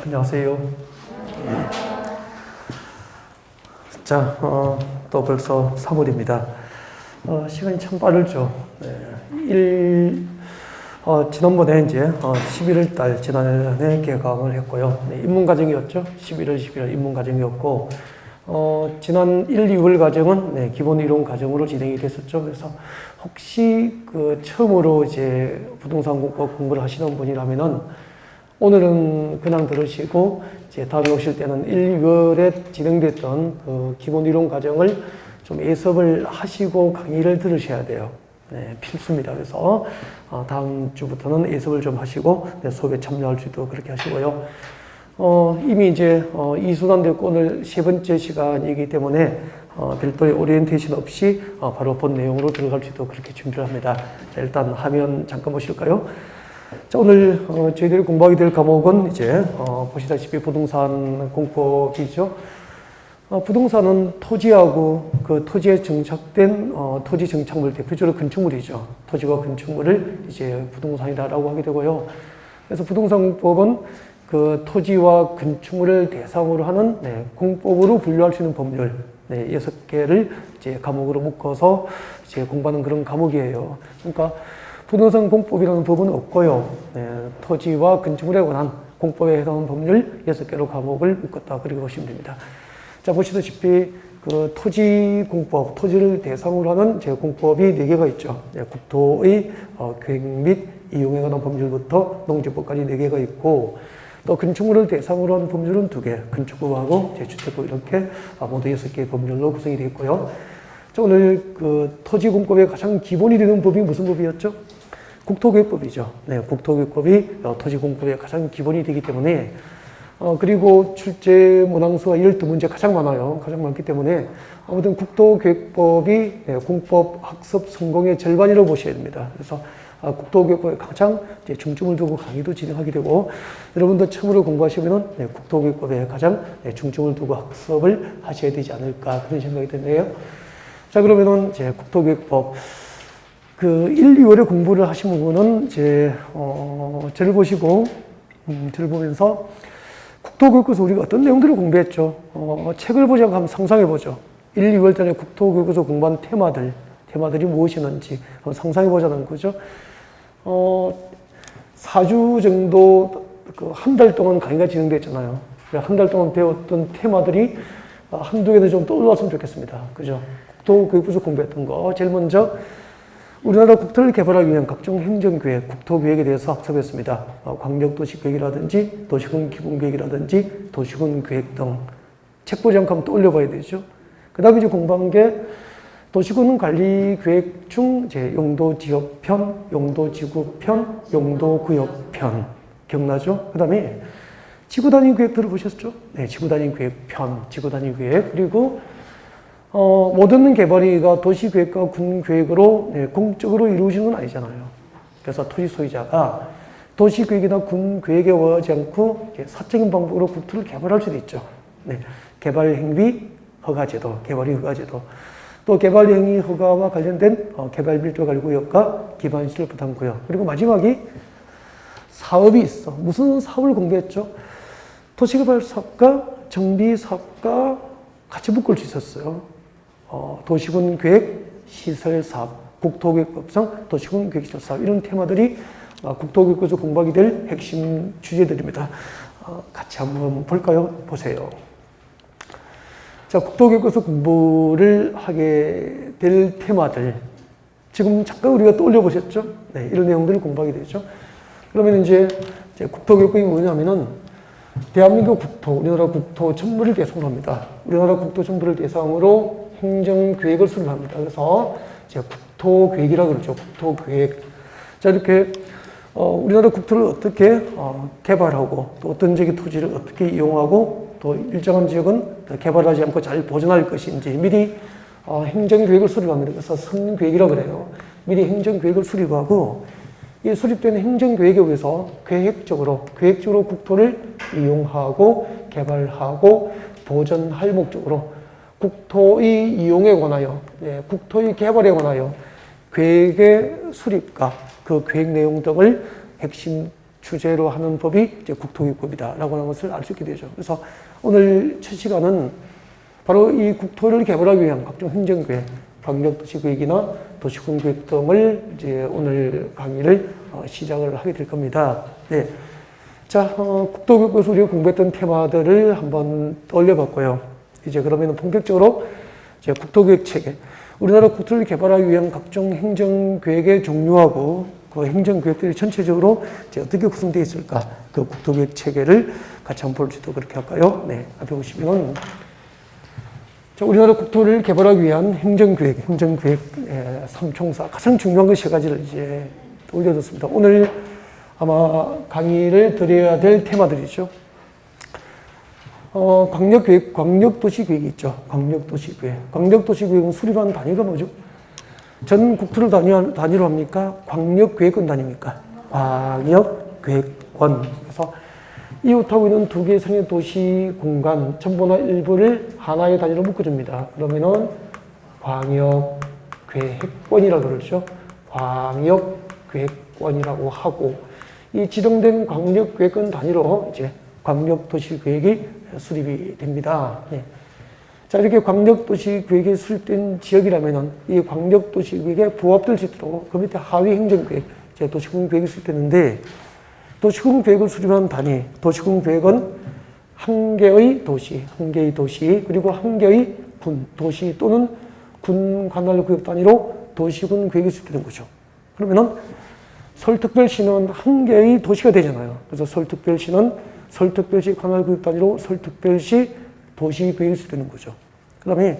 안녕하세요. 자, 또 벌써 3월입니다. 시간이 참 빠르죠. 네, 지난번에 이제 11월 달 지난해 개강을 했고요. 네, 입문과정이었죠. 11월 입문과정이었고, 지난 1, 2월 과정은 네, 기본 이론 과정으로 진행이 됐었죠. 그래서 혹시 처음으로 이제 부동산 공법 공부를 하시는 분이라면은 오늘은 그냥 들으시고 이제 다음에 오실 때는 1, 2월에 진행됐던 그 기본 이론 과정을 좀 예습을 하시고 강의를 들으셔야 돼요. 네, 필수입니다. 그래서 다음 주부터는 예습을 좀 하시고 네, 수업에 참여할 수 있도록 그렇게 하시고요. 이미 이제 2수단 됐고 오늘 세 번째 시간이기 때문에 별도의 오리엔테이션 없이 바로 본 내용으로 들어갈 수 있도록 그렇게 준비를 합니다. 자, 일단 화면 잠깐 보실까요? 자, 오늘 저희들이 공부하게 될 과목은 이제 보시다시피 부동산 공법이죠. 부동산은 토지하고 그 토지에 정착된 토지 정착물, 대표적으로 건축물이죠. 토지와 건축물을 이제 부동산이라고 하게 되고요. 그래서 부동산 공법은 그 토지와 건축물을 대상으로 하는 공법으로 분류할 수 있는 법률 6개를 이제 과목으로 묶어서 이제 공부하는 그런 과목이에요. 그러니까 부동산 공법이라는 법은 없고요. 토지와 건축물에 관한 공법에 해당하는 법률 6개로 과목을 묶었다. 그렇게 보시면 됩니다. 자, 보시다시피 그 토지 공법, 토지를 대상으로 하는 제 공법이 4개가 있죠. 국토의 계획 및 이용에 관한 법률부터 농지법까지 4개가 있고, 또 건축물을 대상으로 하는 법률은 2개, 건축법하고 재주택법 이렇게 모두 6개의 법률로 구성이 되어 있고요. 자, 오늘 그 토지 공법의 가장 기본이 되는 법이 무슨 법이었죠? 국토계획법이죠. 네, 국토계획법이 토지공법의 가장 기본이 되기 때문에 그리고 출제 문항수가 12문제 가장 많아요. 가장 많기 때문에 아무튼 국토계획법이 공법 학습 성공의 절반이라고 보셔야 됩니다. 그래서 국토계획법에 가장 중점을 두고 강의도 진행하게 되고, 여러분도 처음으로 공부하시면은 국토계획법에 가장 중점을 두고 학습을 하셔야 되지 않을까 그런 생각이 드네요. 자, 그러면은 이제 국토계획법 그 1, 2월에 공부를 하신 분은 이제 저를 보시고 저를 보면서 국토교육에서 우리가 어떤 내용들을 공부했죠. 책을 보자고 한번 상상해보죠. 1, 2월 달에 국토교육에서 공부한 테마들이 무엇이었는지 한번 상상해보자는 거죠. 4주 정도 한 달 동안 강의가 진행됐잖아요. 한 달 동안 배웠던 테마들이 한두 개는 좀 떠올랐으면 좋겠습니다. 그죠? 국토교육에서 공부했던 거. 제일 먼저 우리나라 국토를 개발하기 위한 각종 행정계획, 국토계획에 대해서 학습했습니다. 광역도시계획이라든지 도시군기본계획이라든지 도시군계획 등 책 보지 않고 한번 떠올려봐야 되죠. 그 다음에 이제 공부한 게 도시군 관리계획 중 이제 용도지역편, 용도지구편, 용도구역편 기억나죠? 그 다음에 지구단위계획 들어보셨죠? 네, 지구단위계획편, 지구단위계획. 그리고 모든 개발이가 도시계획과 군계획으로 공적으로 이루어지는 건 아니잖아요. 그래서 토지 소유자가 도시계획이나 군계획에 의하지 않고 사적인 방법으로 국토를 개발할 수도 있죠. 네. 개발행위 허가제도, 개발이 허가제도. 또 개발행위 허가와 관련된 개발밀조관리구역과 기반시설 부담구역. 그리고 마지막이 사업이 있어. 무슨 사업을 공부했죠? 도시개발 사업과 정비 사업과 같이 묶을 수 있었어요. 도시군 계획, 시설 사업, 국토계획법상 도시군 계획, 시설 사업 이런 테마들이 국토계획에서 공부하게 될 핵심 주제들입니다. 같이 한번 볼까요? 보세요. 자, 국토계획에서 공부를 하게 될 테마들. 지금 잠깐 우리가 떠올려 보셨죠? 네, 이런 내용들을 공부하게 되죠. 그러면 이제 국토계획이 뭐냐면은 대한민국 국토, 우리나라 국토 전부를 대상으로 합니다. 우리나라 국토 전부를 대상으로 행정계획을 수립합니다. 그래서 이제 국토계획이라고 그러죠. 국토계획. 자, 이렇게 우리나라 국토를 어떻게 개발하고 또 어떤 지역의 토지를 어떻게 이용하고 또 일정한 지역은 개발하지 않고 잘 보존할 것인지 미리 행정계획을 수립합니다. 그래서 선계획이라고 그래요. 미리 행정계획을 수립하고 이 수립된 행정계획에 의해서 계획적으로 국토를 이용하고 개발하고 보존할 목적으로 국토의 이용에 관하여, 국토의 개발에 관하여 계획의 수립과 그 계획 내용 등을 핵심 주제로 하는 법이 이제 국토교육법이다라고 하는 것을 알 수 있게 되죠. 그래서 오늘 첫 시간은 바로 이 국토를 개발하기 위한 각종 행정계획, 광역도시계획이나 도시군계획 등을 이제 오늘 강의를 시작을 하게 될 겁니다. 네. 자, 국토교육에서 우리가 공부했던 테마들을 한번 떠올려 봤고요. 이제 그러면 본격적으로 이제 국토계획 체계, 우리나라 국토를 개발하기 위한 각종 행정계획의 종류하고 그 행정계획들이 전체적으로 이제 어떻게 구성되어 있을까, 그 국토계획 체계를 같이 한번 볼지도 그렇게 할까요? 네, 앞에 보시면 우리나라 국토를 개발하기 위한 행정계획 3총사 가장 중요한 것 3가지를 이제 올려뒀습니다. 오늘 아마 강의를 드려야 될 테마들이죠. 광역계획, 광역도시계획이 있죠. 광역도시계획. 광역도시계획은 수립하는 단위가 뭐죠? 전 국토를 단위로 합니까? 광역계획권 단위입니까? 광역계획권. 그래서 이웃하고 있는 두 개의 상의 도시 공간 전부나 일부를 하나의 단위로 묶어줍니다. 그러면은 광역계획권이라고 그러죠. 광역계획권이라고 하고, 이 지정된 광역계획권 단위로 이제 광역도시계획이 수립이 됩니다. 네. 자, 이렇게 광역도시계획이 수립된 지역이라면은 이 광역도시계획에 부합될 수 있도록 그 밑에 하위 행정계획, 이제 도시군계획이 수립되는데, 도시군계획을 수립한 단위, 도시군계획은 한 개의 도시, 그리고 한 개의 군, 도시 또는 군 관할구역 단위로 도시군계획이 수립되는 거죠. 그러면은 서울특별시는 한 개의 도시가 되잖아요. 그래서 서울특별시는 서울특별시 관할구역 단위로 서울특별시 도시계획이 수립되는 거죠. 그 다음에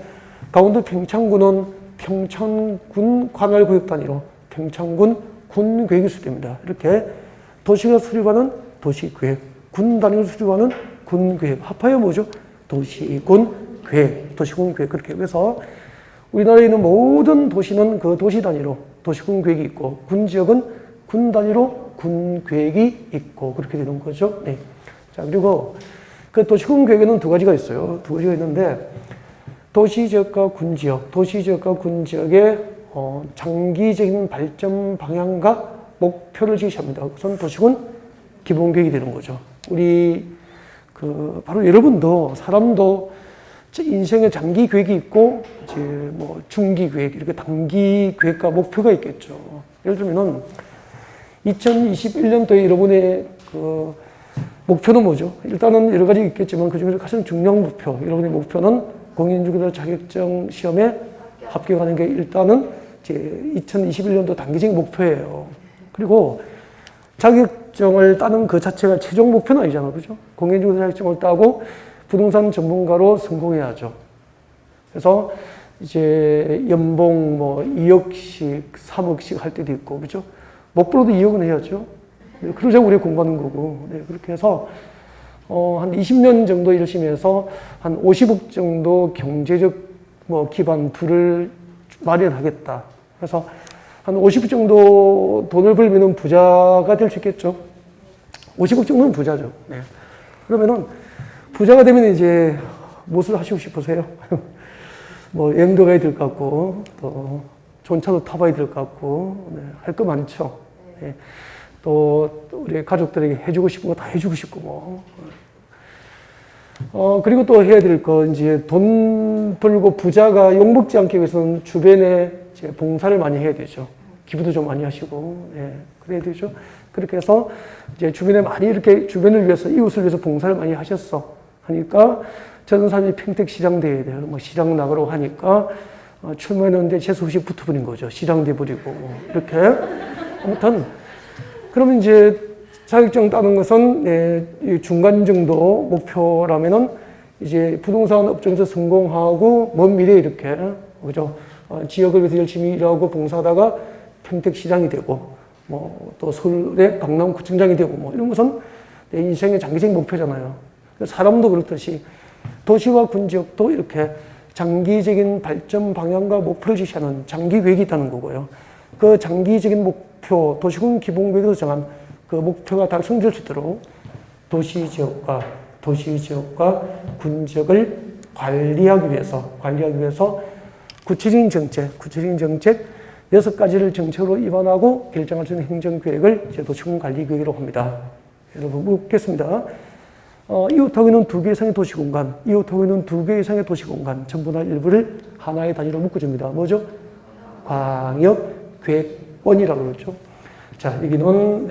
강원도 평창군은 평창군 관할구역 단위로 평창군 군계획이 수립됩니다. 이렇게 도시가 수립하는 도시계획, 군 단위로 수립하는 군계획, 합하여 뭐죠? 도시군계획, 도시군계획. 그렇게 해서 우리나라에 있는 모든 도시는 그 도시 단위로 도시군계획이 있고, 군 지역은 군 단위로 군계획이 있고, 그렇게 되는 거죠. 네. 자, 그리고 그 도시군계획에는 2가지가 있어요. 2가지가 있는데, 도시지역과 군지역, 도시지역과 군지역의 장기적인 발전 방향과 목표를 제시합니다. 우선 도시군 기본계획이 되는 거죠. 우리 바로 여러분도 사람도 인생의 장기 계획이 있고 이제 뭐 중기 계획, 이렇게 단기 계획과 목표가 있겠죠. 예를 들면은 2021년도에 여러분의 그 목표는 뭐죠? 일단은 여러 가지 있겠지만 그 중에서 가장 중요한 목표, 여러분의 목표는 공인중개사 자격증 시험에 합격하는 게 일단은 이제 2021년도 단기적인 목표예요. 그리고 자격증을 따는 그 자체가 최종 목표는 아니잖아요. 그죠? 공인중개사 자격증을 따고 부동산 전문가로 성공해야죠. 그래서 이제 연봉 뭐 2억씩, 3억씩 할 때도 있고, 그죠? 목표로도 2억은 해야죠. 네, 그러자고 우리가 공부하는 거고. 네, 그렇게 해서, 한 20년 정도 열심히 해서 한 50억 정도 경제적 뭐 기반부를 마련하겠다. 그래서 한 50억 정도 돈을 벌면 부자가 될 수 있겠죠. 50억 정도는 부자죠. 네. 그러면은 부자가 되면 이제 무엇을 하시고 싶으세요? 뭐 여행도 가야 될 것 같고, 또 좋은 차도 타봐야 될 것 같고, 네. 할 거 많죠. 네. 또 우리 가족들에게 해주고 싶은 거 다 해주고 싶고 뭐. 그리고 또 해야 될 거, 이제 돈 벌고 부자가 욕먹지 않기 위해서는 주변에 이제 봉사를 많이 해야 되죠. 기부도 좀 많이 하시고, 예, 그래야 되죠. 그렇게 해서 이제 주변에 많이 이렇게 주변을 위해서, 이웃을 위해서 봉사를 많이 하셨어. 하니까 저런 사람이 평택시장 돼야 돼요. 뭐 시장 나가라고 하니까 출마했는데 재수 없이 붙어버린 거죠. 시장 돼버리고, 이렇게. 아무튼, 그러면 이제 자격증 따는 것은 예, 중간 정도 목표라면은 이제 부동산 업종에서 성공하고 먼 미래에 이렇게, 그죠? 지역을 위해서 열심히 일하고 봉사하다가 평택시장이 되고, 뭐 또 서울의 강남구청장이 되고, 뭐 이런 것은 내 인생의 장기적인 목표잖아요. 사람도 그렇듯이 도시와 군지역도 이렇게 장기적인 발전 방향과 목표를 제시하는 장기 계획이 있다는 거고요. 그 장기적인 목표, 도시군 기본계획에서 정한 그 목표가 달성될 수 있도록 도시지역과 군지역을 관리하기 위해서 구체적인 정책, 6가지를 정책으로 입안하고 결정할 수 있는 행정계획을 이제 도시군관리계획이라고 합니다. 여러분 묻겠습니다. 이웃하고 있는 2개 이상의 도시공간, 이웃하고 있는 2개 이상의 도시공간 전부나 일부를 하나의 단위로 묶어줍니다. 뭐죠? 광역계획원이라고 그러죠. 자, 여기는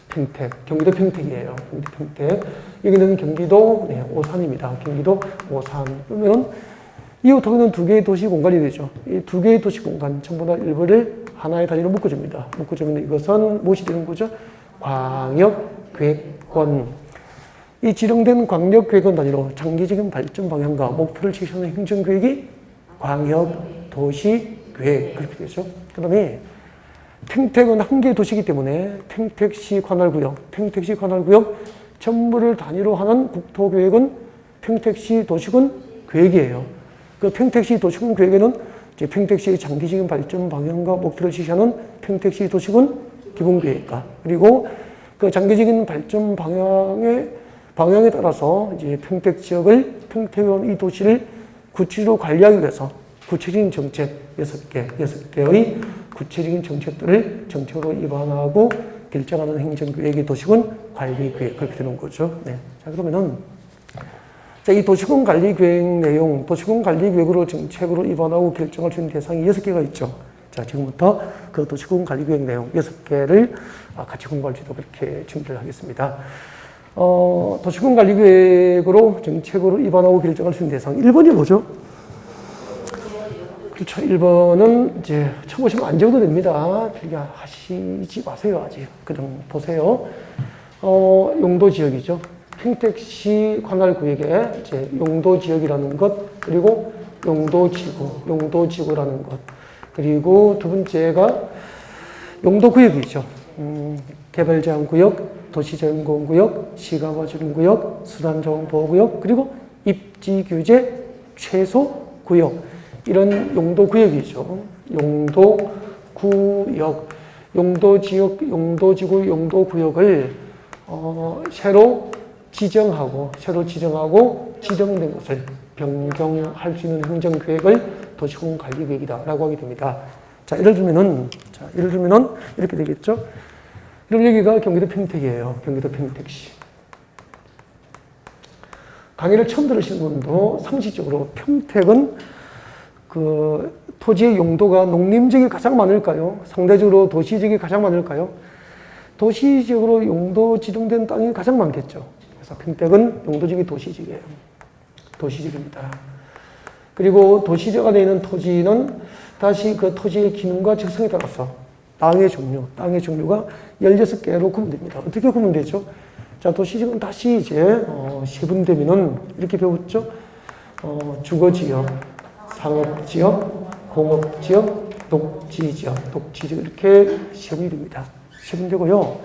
평택, 경기도 평택이에요. 경기도 평택. 여기는 경기도 오산입니다. 경기도 오산. 그러면 이웃하고 있는 2개의 도시 공간이 되죠. 이 2개의 도시 공간 전부나 일부를 하나의 단위로 묶어줍니다. 묶어주면 이것은 무엇이 되는 거죠? 광역계획원. 이 지정된 광역계획원 단위로 장기적인 발전 방향과 목표를 제시하는 행정계획이 광역도시계획 그렇게 되죠. 그 다음에 평택은 한 개의 도시이기 때문에 평택시 관할구역, 평택시 관할구역 전부를 단위로 하는 국토계획은 평택시 도시군 계획이에요. 그 평택시 도시군 계획에는 이제 평택시의 장기적인 발전 방향과 목표를 제시하는 평택시 도시군 기본계획과 그리고 그 장기적인 발전 방향에 따라서 이제 평택 지역을 평택원 이 도시를 구체적으로 관리하기 위해서 구체적인 정책 6개의 구체적인 정책들을 정책으로 입안하고 결정하는 행정계획이 도시군 관리계획 그렇게 되는 거죠. 네. 자, 그러면은 자, 이 도시군 관리계획 내용, 도시군 관리계획으로 정책으로 입안하고 결정할 수 있는 대상이 6개가 있죠. 자, 지금부터 그 도시군 관리계획 내용 6개를 같이 공부할 수 있도록 그렇게 준비를 하겠습니다. 도시군 관리계획으로 정책으로 입안하고 결정할 수 있는 대상 1번이 뭐죠? 그렇죠. 1번은 이제 처음 보시면 안 적어도 됩니다. 필기 하시지 마세요. 아직. 그냥 보세요. 용도지역이죠. 평택시 관할구역에 이제 용도지역이라는 것, 그리고 용도지구라는 것. 그리고 두 번째가 용도구역이죠. 개발제한구역, 도시재생보호구역, 시가보전구역, 수단정보호구역, 그리고 입지규제 최소구역. 이런 용도구역이죠. 용도구역, 용도지역, 용도지구, 용도구역을 새로 지정하고 지정된 것을 변경할 수 있는 행정계획을 도시군관리계획이다라고 하게 됩니다. 자, 예를 들면은 이렇게 되겠죠. 그럼 여기가 경기도 평택이에요. 경기도 평택시. 강의를 처음 들으시는 분도 상식적으로 평택은 그 토지의 용도가 농림지역이 가장 많을까요? 상대적으로 도시지역이 가장 많을까요? 도시지역으로 용도 지정된 땅이 가장 많겠죠. 그래서 평택은 용도지역이 도시지역이에요. 도시지역입니다. 그리고 도시지역가 되어 있는 토지는 다시 그 토지의 기능과 적성에 따라서 땅의 종류가 16개로 구분됩니다. 어떻게 구분되죠? 자, 도시지역은 다시 이제 세분되면은 이렇게 배웠죠? 주거지역, 상업지역, 공업지역, 녹지지역 이렇게 세분이 됩니다. 세분되고요.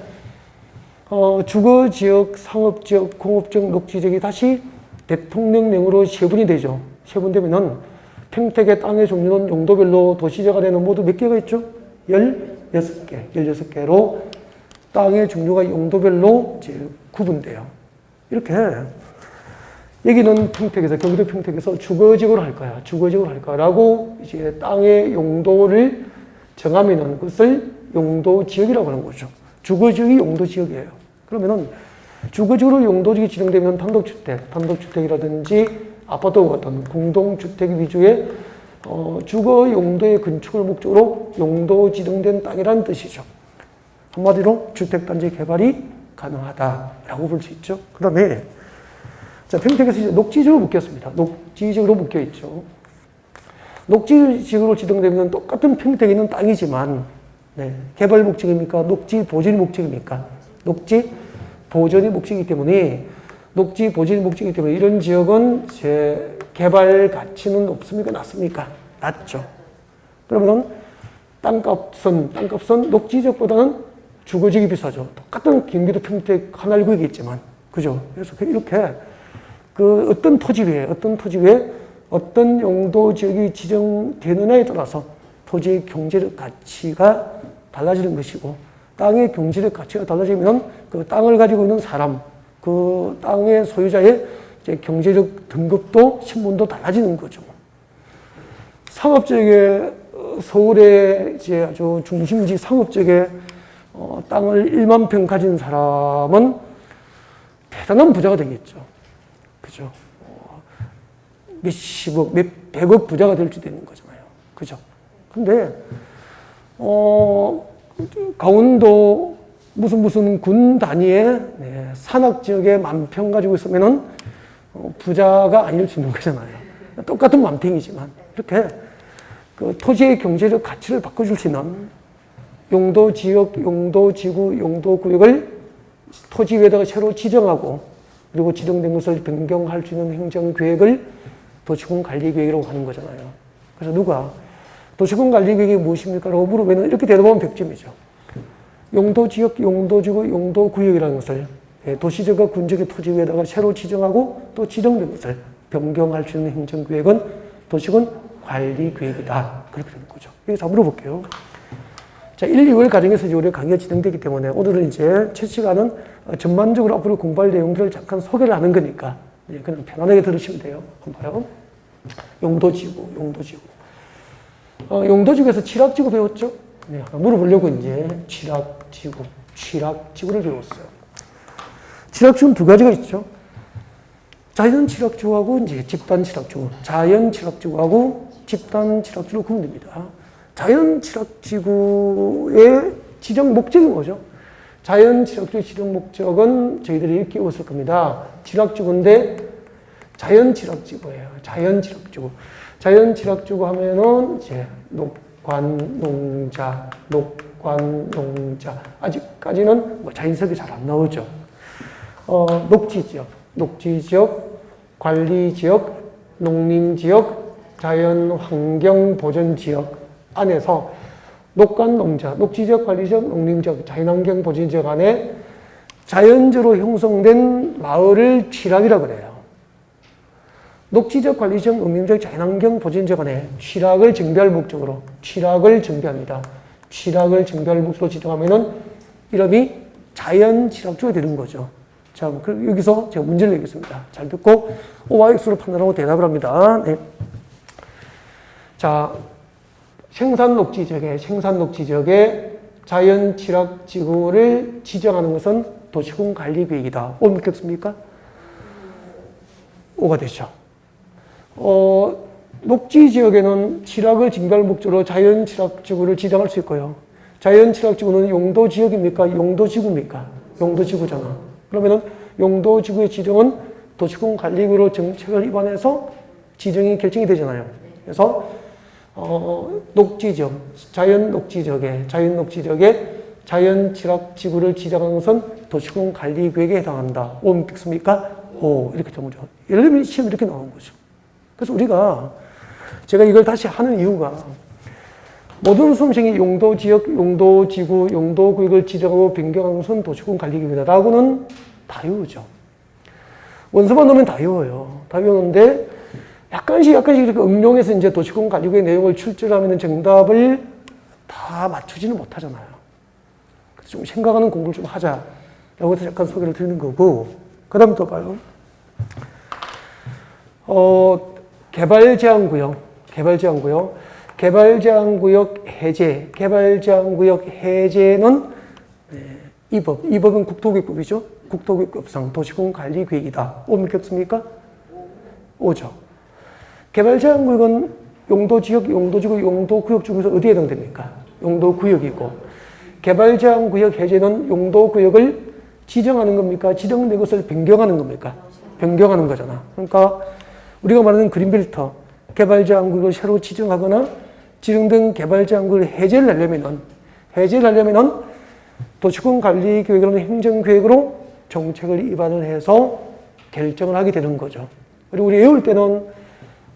주거지역, 상업지역, 공업지역, 녹지지역이 다시 대통령령으로 세분이 되죠. 세분되면은 평택의 땅의 종류는 용도별로 도시지역가 되는 모두 몇 개가 있죠? 16개로 땅의 종류가 용도별로 이제 구분돼요. 이렇게 여기는 평택에서, 경기도 평택에서 주거지역으로 할 거야. 주거지역으로 할 거라고 이제 땅의 용도를 정하면은 그것을 용도지역이라고 하는 거죠. 주거지역이 용도지역이에요. 그러면은 주거지역으로 용도지역이 지정되면 단독주택이라든지 아파트 같은 공동주택 위주의 주거 용도의 건축을 목적으로 용도 지정된 땅이라는 뜻이죠. 한마디로 주택단지 개발이 가능하다라고 볼 수 있죠. 그 다음에 자, 평택에서 이제 녹지지역으로 묶였습니다. 녹지지역으로 묶여 있죠. 녹지지역으로 지정되면 똑같은 평택에 있는 땅이지만, 개발 목적입니까? 녹지 보존이 목적입니까? 녹지 보존이 목적이기 때문에, 이런 지역은 제 개발 가치는 높습니까? 낮습니까? 낮죠. 그러면 땅값은 녹지지역보다는 주거지역이 비싸죠. 똑같은 경기도 평택 관할구역이 있지만, 그죠? 그래서 이렇게 그 어떤 토지 위에 어떤 용도 지역이 지정되느냐에 따라서 토지의 경제적 가치가 달라지는 것이고, 땅의 경제적 가치가 달라지면 그 땅을 가지고 있는 사람, 그 땅의 소유자의 이제 경제적 등급도 신분도 달라지는 거죠. 상업지역에 서울의 이제 아주 중심지 상업 지역에 땅을 1만 평 가진 사람은 대단한 부자가 되겠죠. 그죠? 몇십억, 몇백억 부자가 될 수도 있는 거잖아요. 그죠? 근데, 강원도 무슨 군 단위의 산악 지역에 10,000평 가지고 있으면은 부자가 아닐 수 있는 거잖아요. 똑같은 10,000평이지만. 이렇게 그 토지의 경제적 가치를 바꿔줄 수 있는 용도 지역, 용도 지구, 용도 구역을 토지 위에다가 새로 지정하고 그리고 지정된 것을 변경할 수 있는 행정계획을 도시군 관리계획이라고 하는 거잖아요. 그래서 누가 도시군 관리계획이 무엇입니까? 라고 물어보면 이렇게 대답하면 100점이죠. 용도 지역, 용도 지구, 용도 구역이라는 것을 도시적과 군적의 토지 위에다가 새로 지정하고 또 지정된 것을 변경할 수 있는 행정계획은 도시군 관리계획이다. 그렇게 되는 거죠. 여기 자 물어볼게요. 자, 1, 2월 과정에서 이제 우리가 강의가 진행되기 때문에 오늘은 이제 첫 시간은 전반적으로 앞으로 공부할 내용들을 잠깐 소개를 하는 거니까 그냥 편안하게 들으시면 돼요. 한번 봐요. 용도지구, 용도지구. 용도지구에서 취락지구 배웠죠? 네, 물어보려고 이제 취락지구를 배웠어요. 취락지구는 두 가지가 있죠. 자연 취락지구하고 이제 집단 취락지구, 자연 취락지구하고 집단 취락지구로 구분됩니다. 자연 취락지구의 지정 목적이 뭐죠? 자연 취락지구의 지정 목적은 저희들이 이렇게 외웠을 겁니다. 취락지구인데 자연 취락지구예요. 자연 취락지구. 자연 취락지구 하면은 이제 녹관, 농자, 녹관, 농자. 아직까지는 뭐 자연석이 잘 안 나오죠. 녹지지역, 녹지지역, 관리지역, 농림지역, 자연환경보전지역 안에서 녹관, 농자, 녹지지역, 관리지역, 농림지역, 자연환경보전지역 안에 자연적으로 형성된 마을을 취락이라고 그래요. 녹지지역, 관리지역, 농림지역, 자연환경보전지역 안에 취락을 정비할 목적으로 취락을 정비합니다. 취락을 정비할 목적으로 지정하면은 이름이 자연취락지구가 되는 거죠. 자, 그럼 여기서 제가 문제를 내겠습니다. 잘 듣고 O와 X로 판단하고 대답을 합니다. 네. 자, 생산녹지지역에 자연취락지구를 지정하는 것은 도시군 관리계획이다. O 믿겠습니까? O가 되죠. 녹지지역에는 취락을 징발 목적으로 자연취락지구를 지정할 수 있고요. 자연취락지구는 용도지역입니까? 용도지구입니까? 용도지구잖아. 그러면은 용도지구의 지정은 도시군 관리구로 정책을 입안해서 지정이 결정이 되잖아요. 그래서 녹지지역, 자연녹지지역에 자연취락지구를 지정하는 것은 도시군 관리계획에 해당한다. O 믿습니까? O 이렇게 되죠. 예를 들면 시험 이렇게 나오는 거죠. 그래서 우리가 제가 이걸 다시 하는 이유가 모든 수험생이 용도지역, 용도지구, 용도구역을 지정하고 변경하는 것은 도시군 관리계획이다 라고는 다 외우죠. 원서만 넣으면 다 외워요. 다 외우는데 약간씩 이렇게 응용해서 이제 도시군 관리계획 내용을 출제하면 정답을 다 맞추지는 못하잖아요. 그래서 좀 생각하는 공부를 좀 하자라고 해서 약간 소개를 드리는 거고, 그 다음에 또 봐요. 개발제한구역 해제는 이 법은 국토교육법이죠. 국토교육법상 도시군 관리계획이다. O 믿겠습니까? O죠. 개발제한구역은 용도지역, 용도지구, 용도구역 중에서 어디에 해당됩니까? 용도구역이고, 개발제한구역 해제는 용도구역을 지정하는 겁니까? 지정된 것을 변경하는 겁니까? 변경하는 거잖아. 그러니까 우리가 말하는 그린벨트, 개발제한구역을 새로 지정하거나 지정된 개발제한구역을 해제를 하려면은 도시군 관리계획이라는 행정계획으로 정책을 입안을 해서 결정을 하게 되는 거죠. 그리고 우리 외울 때는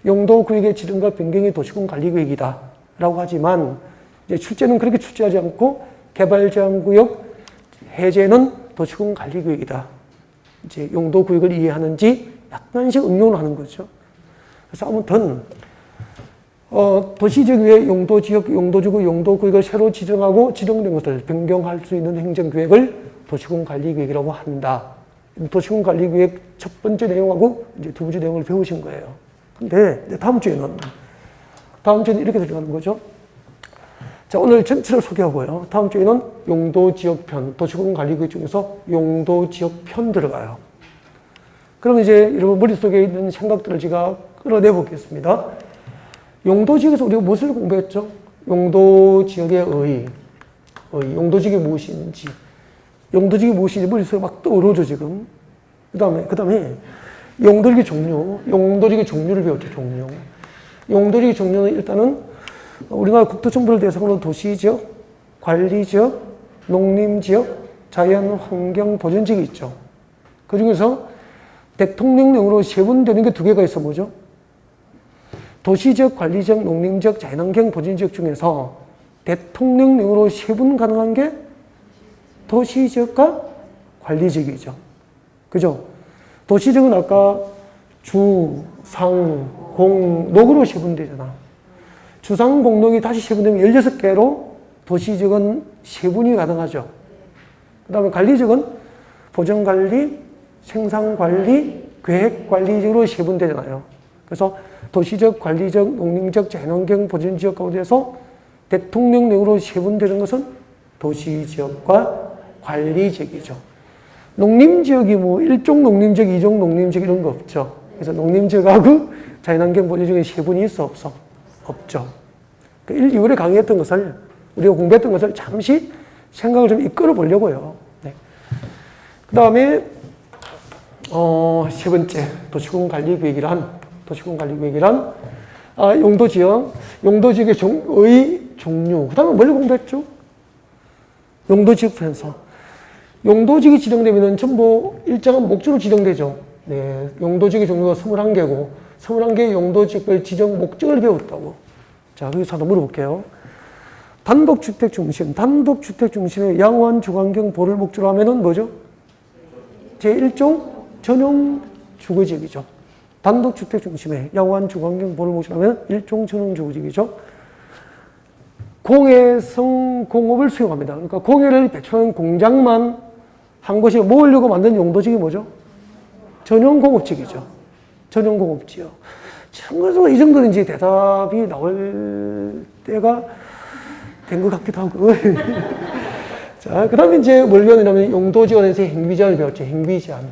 용도구역의 지정과 변경이 도시군 관리계획이다 라고 하지만 이제 출제는 그렇게 출제하지 않고 개발제한구역 해제는 도시군 관리계획이다. 이제 용도구역을 이해하는지 약간씩 응용을 하는 거죠. 그래서 아무튼 도시적 위에 용도지역, 용도지구, 용도구역을 새로 지정하고 지정된 것을 변경할 수 있는 행정계획을 도시군 관리계획이라고 한다. 도시군 관리계획 첫 번째 내용하고 이제 두 번째 내용을 배우신 거예요. 근데 다음 주에는 이렇게 들어가는 거죠. 자, 오늘 전체를 소개하고요. 다음 주에는 용도지역편, 도시공간관리계획 중에서 용도지역편 들어가요. 그럼 이제 여러분 머릿속에 있는 생각들을 제가 끌어내 보겠습니다. 용도지역에서 우리가 무엇을 공부했죠? 용도지역의 용도지역이 무엇인지, 용도지역이 무엇인지 머릿속에 막 떠오르죠, 지금. 그 다음에 용도지역의 종류를 배웠죠, 종류. 용도지역의 종류는 일단은 우리나라 국토정보를 대상으로 도시지역, 관리지역, 농림지역, 자연환경보전지역이 있죠. 그 중에서 대통령령으로 세분되는 게 두 개가 있어. 뭐죠? 도시지역, 관리지역, 농림지역, 자연환경보전지역 중에서 대통령령으로 세분 가능한 게 도시지역과 관리지역이죠. 그죠? 도시지역은 아까 주, 상, 공, 녹으로 세분되잖아. 주상, 공, 녹이 다시 세분되면 16개로 도시지역은 세분이 가능하죠. 그 다음에 관리지역은 보전관리, 생산관리, 계획관리지역으로 세분되잖아요. 그래서 도시적, 관리적, 농림적, 자연환경 보전지역 가운데서 대통령령으로 세분되는 것은 도시지역과 관리지역이죠. 농림지역이 뭐 1종 농림지역, 2종 농림지역 이런 거 없죠. 그래서 농림지역하고 자연환경 보전지역에 세분이 있어 없어? 없죠. 1, 2월에 강의했던 것을 우리가 공부했던 것을 잠시 생각을 좀 이끌어 보려고요. 네. 그 다음에 세 번째 도시공간관리계획이란 용도지역의 종류. 그 다음에 뭘 공부했죠? 용도지역 편서. 용도지역이 지정되면 전부 일정한 목적으로 지정되죠. 네, 용도지역의 종류가 21개고 21개의 용도지역별 지정 목적을 배웠다고. 자, 여기서 하나 물어볼게요. 단독주택 중심의 양호한 주거환경 보호를 목적으로 하면은 뭐죠? 제1종 전용 주거지역이죠. 단독주택 중심의 양호한 주거환경 보호를 목적으로 하면 1종 전용 주거지역이죠. 공해성 공업을 수용합니다. 그러니까 공해를 배출하는 공장만 한 곳이 모으려고 만든 용도지역이 뭐죠? 전용공업지역이죠. 전용공업지역. 참고로 이 정도는 이제 대답이 나올 때가 된 것 같기도 하고. 자, 그 다음에 이제 뭘 배웠냐면 용도지역에서 행위제한을 배웠죠. 행위제한.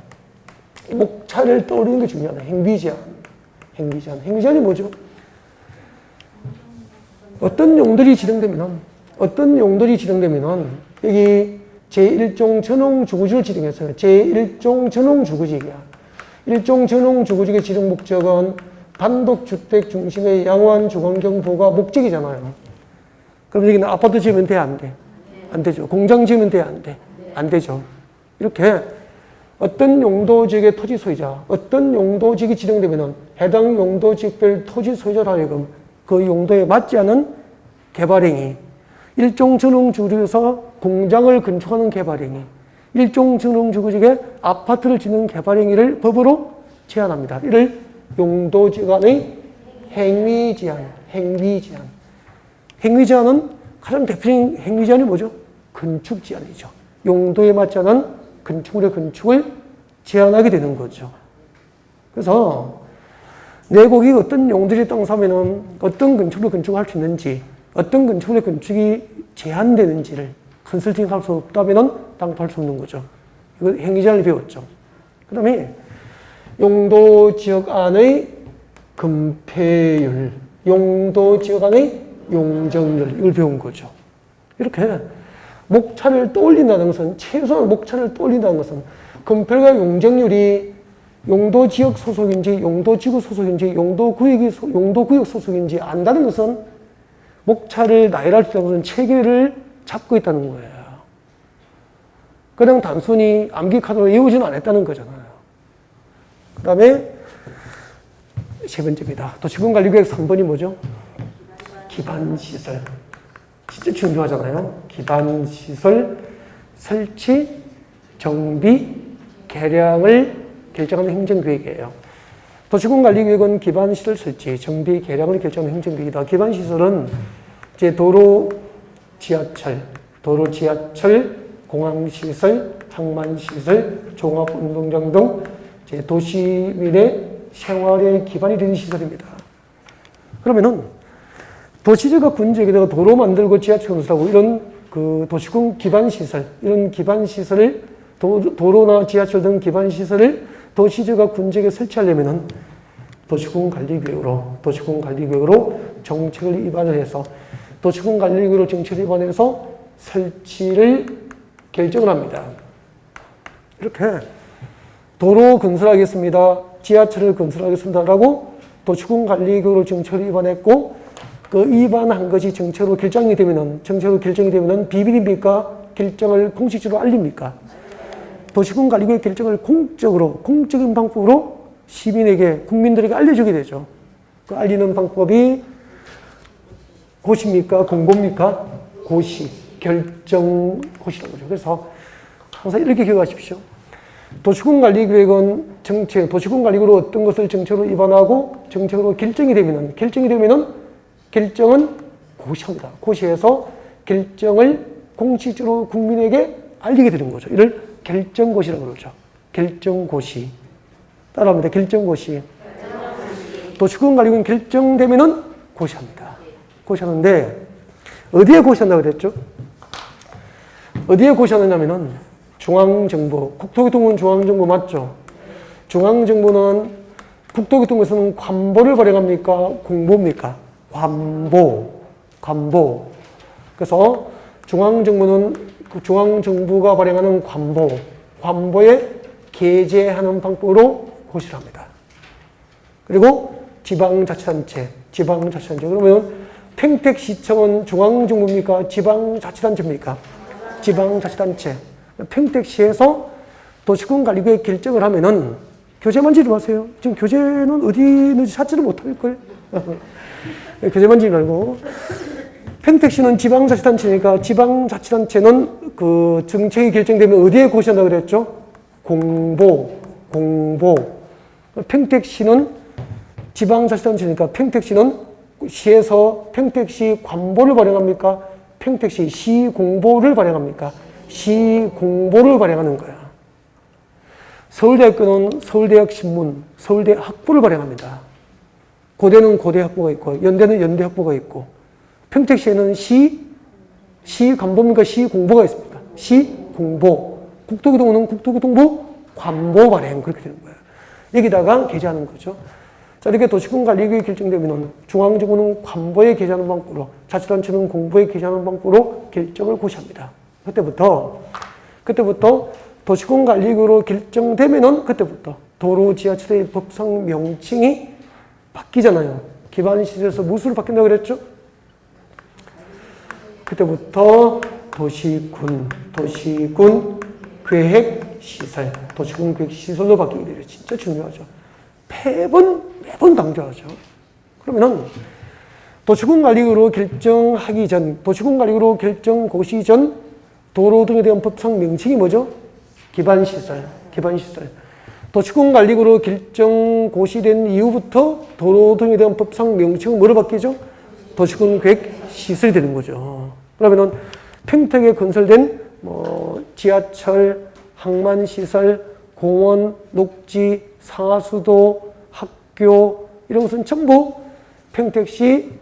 목차를 떠오르는 게 중요하다. 행위제한. 행위제한이 뭐죠? 어떤 용도들이 지정되면 여기 제1종 전용주거지를 지정했어요. 제1종 전용주거지역이야. 1종 전용주거지역의 지정 목적은 단독주택 중심의 양호한 주거환경 보호가 목적이잖아요. 그럼 여기는 아파트 지으면 돼, 안 돼? 안 되죠. 공장 지으면 돼, 안 돼? 안 되죠. 이렇게 어떤 용도지역의 토지 소유자, 어떤 용도지역이 지정되면 해당 용도지역별 토지 소유자로 하여금 그 용도에 맞지 않은 개발행위, 일종 전용주거지역에서 공장을 건축하는 개발행위, 일종 전용주거지역에 아파트를 짓는 개발행위를 법으로 제한합니다. 이를 용도지역 안의 행위제한은 가장 대표적인 행위제한이 뭐죠? 건축제한이죠. 용도에 맞지 않은 건축을 제한하게 되는 거죠. 그래서 내 고객이 어떤 용도의 땅 사면은 어떤 건축을 건축할 수 있는지, 어떤 건축의 건축이 제한되는지를 컨설팅할 수 없다면은 땅 팔 수 없는 거죠. 이거 행위제한을 배웠죠. 그 다음에 용도지역 안의 금폐율, 용도지역 안의 용적률, 이걸 배운 거죠. 이렇게 목차를 떠올린다는 것은, 최소한 목차를 떠올린다는 것은 금폐율과 용적률이 용도지역 소속인지, 용도지구 소속인지, 용도구역 소속인지 안다는 것은 목차를 나열할 수 있는 것은 체계를 잡고 있다는 거예요. 그냥 단순히 암기 카드로 외우지는 않았다는 거잖아요. 그 다음에 세 번째입니다. 도시공간관리계획 3번이 뭐죠? 기반시설. 진짜 중요하잖아요. 기반시설 설치, 정비, 개량을 결정하는 행정계획이에요. 도시공간관리계획은 기반시설 설치, 정비, 개량을 결정하는 행정계획이다. 기반시설은 이제 도로, 지하철, 공항시설, 항만시설, 종합운동장 등 이제 도시민의 생활의 기반이 되는 시설입니다. 그러면은 도시지가 군지역에다가 도로 만들고 지하철 건설하고 이런 그 도시군 기반 시설, 이런 기반 시설을 도로나 지하철 등 기반 시설을 도시지가 군지역에 설치하려면은 도시군 관리계획으로 정책을 입안을 해서 도시군 관리계획으로 정책을 입안해서 설치를 결정을 합니다. 이렇게 도로 건설하겠습니다. 지하철을 건설하겠습니다라고 도시군 관리계획으로 정책을 입안했고 그 입안한 것이 정책으로 결정이 되면은 비밀입니까? 결정을 공식적으로 알립니까? 도시군 관리계획 결정을 공적인 방법으로 시민에게, 국민들에게 알려주게 되죠. 그 알리는 방법이 고시입니까? 공고입니까? 고시, 결정고시라고 그러죠. 그래서 항상 이렇게 기억하십시오. 도시군 관리계획은 도시군 관리계획으로 어떤 것을 정책으로 입안하고 정책으로 결정이 되면은 결정은 고시합니다. 고시해서 결정을 공식적으로 국민에게 알리게 되는 거죠. 이를 결정고시라고 그러죠. 결정고시. 따라합니다. 결정고시. 도시군 관리계획은 결정되면은 고시합니다. 고시하는데 어디에 고시한다고 그랬죠? 어디에 고시하느냐면은 중앙정부, 국토교통부는 중앙정부 맞죠? 중앙정부는 국토교통부에서는 관보를 발행합니까? 공보입니까? 관보. 그래서 중앙정부가 발행하는 관보에 게재하는 방법으로 고시를 합니다. 그리고 지방자치단체. 그러면 평택시청은 중앙정부입니까? 지방자치단체입니까? 지방자치단체. 평택시에서 도시군 관리계획 결정을 하면은 교재만 지지 마세요. 지금 교재는 어디 있는지 찾지를 못할걸. 교재만 지지 말고. 평택시는 지방자치단체니까 지방자치단체는 그 정책이 결정되면 어디에 고시한다고 그랬죠? 공보. 평택시는 지방자치단체니까 평택시는 시에서 평택시 관보를 발행합니까? 평택시 시공보를 발행합니까? 시공보를 발행하는 거야. 서울대학교는 서울대학신문, 서울대학보를 발행합니다. 고대는 고대학보가 있고 연대는 연대학보가 있고 평택시에는 시관보입니까? 시공보가 있습니까? 시공보. 국토교통부는 국토교통부 관보 발행 그렇게 되는 거예요. 여기다가 게재하는 거죠. 자, 이렇게 도시군 관리계획이 결정되면 중앙정부는 관보에 게재하는 방법으로 자치단체는 공보에 게재하는 방법으로 결정을 고시합니다. 그때부터 도시군 관리계획으로 결정되면은 그때부터 도로 지하철의 법상 명칭이 바뀌잖아요. 기반시설에서 무엇으로 바뀐다고 그랬죠? 그때부터 도시군 계획시설, 도시군 계획시설로 바뀌게 되죠. 진짜 중요하죠. 매번 강조하죠. 그러면은 도시군 관리계획으로 결정하기 전, 도시군 관리계획으로 결정 고시 전 도로 등에 대한 법상 명칭이 뭐죠? 기반시설. 도시군 관리계획으로 결정 고시된 이후부터 도로 등에 대한 법상 명칭은 뭐로 바뀌죠? 도시군 계획시설이 되는 거죠. 그러면은 평택에 건설된 지하철, 항만시설, 공원, 녹지, 상하수도, 학교 이런 것은 전부 평택시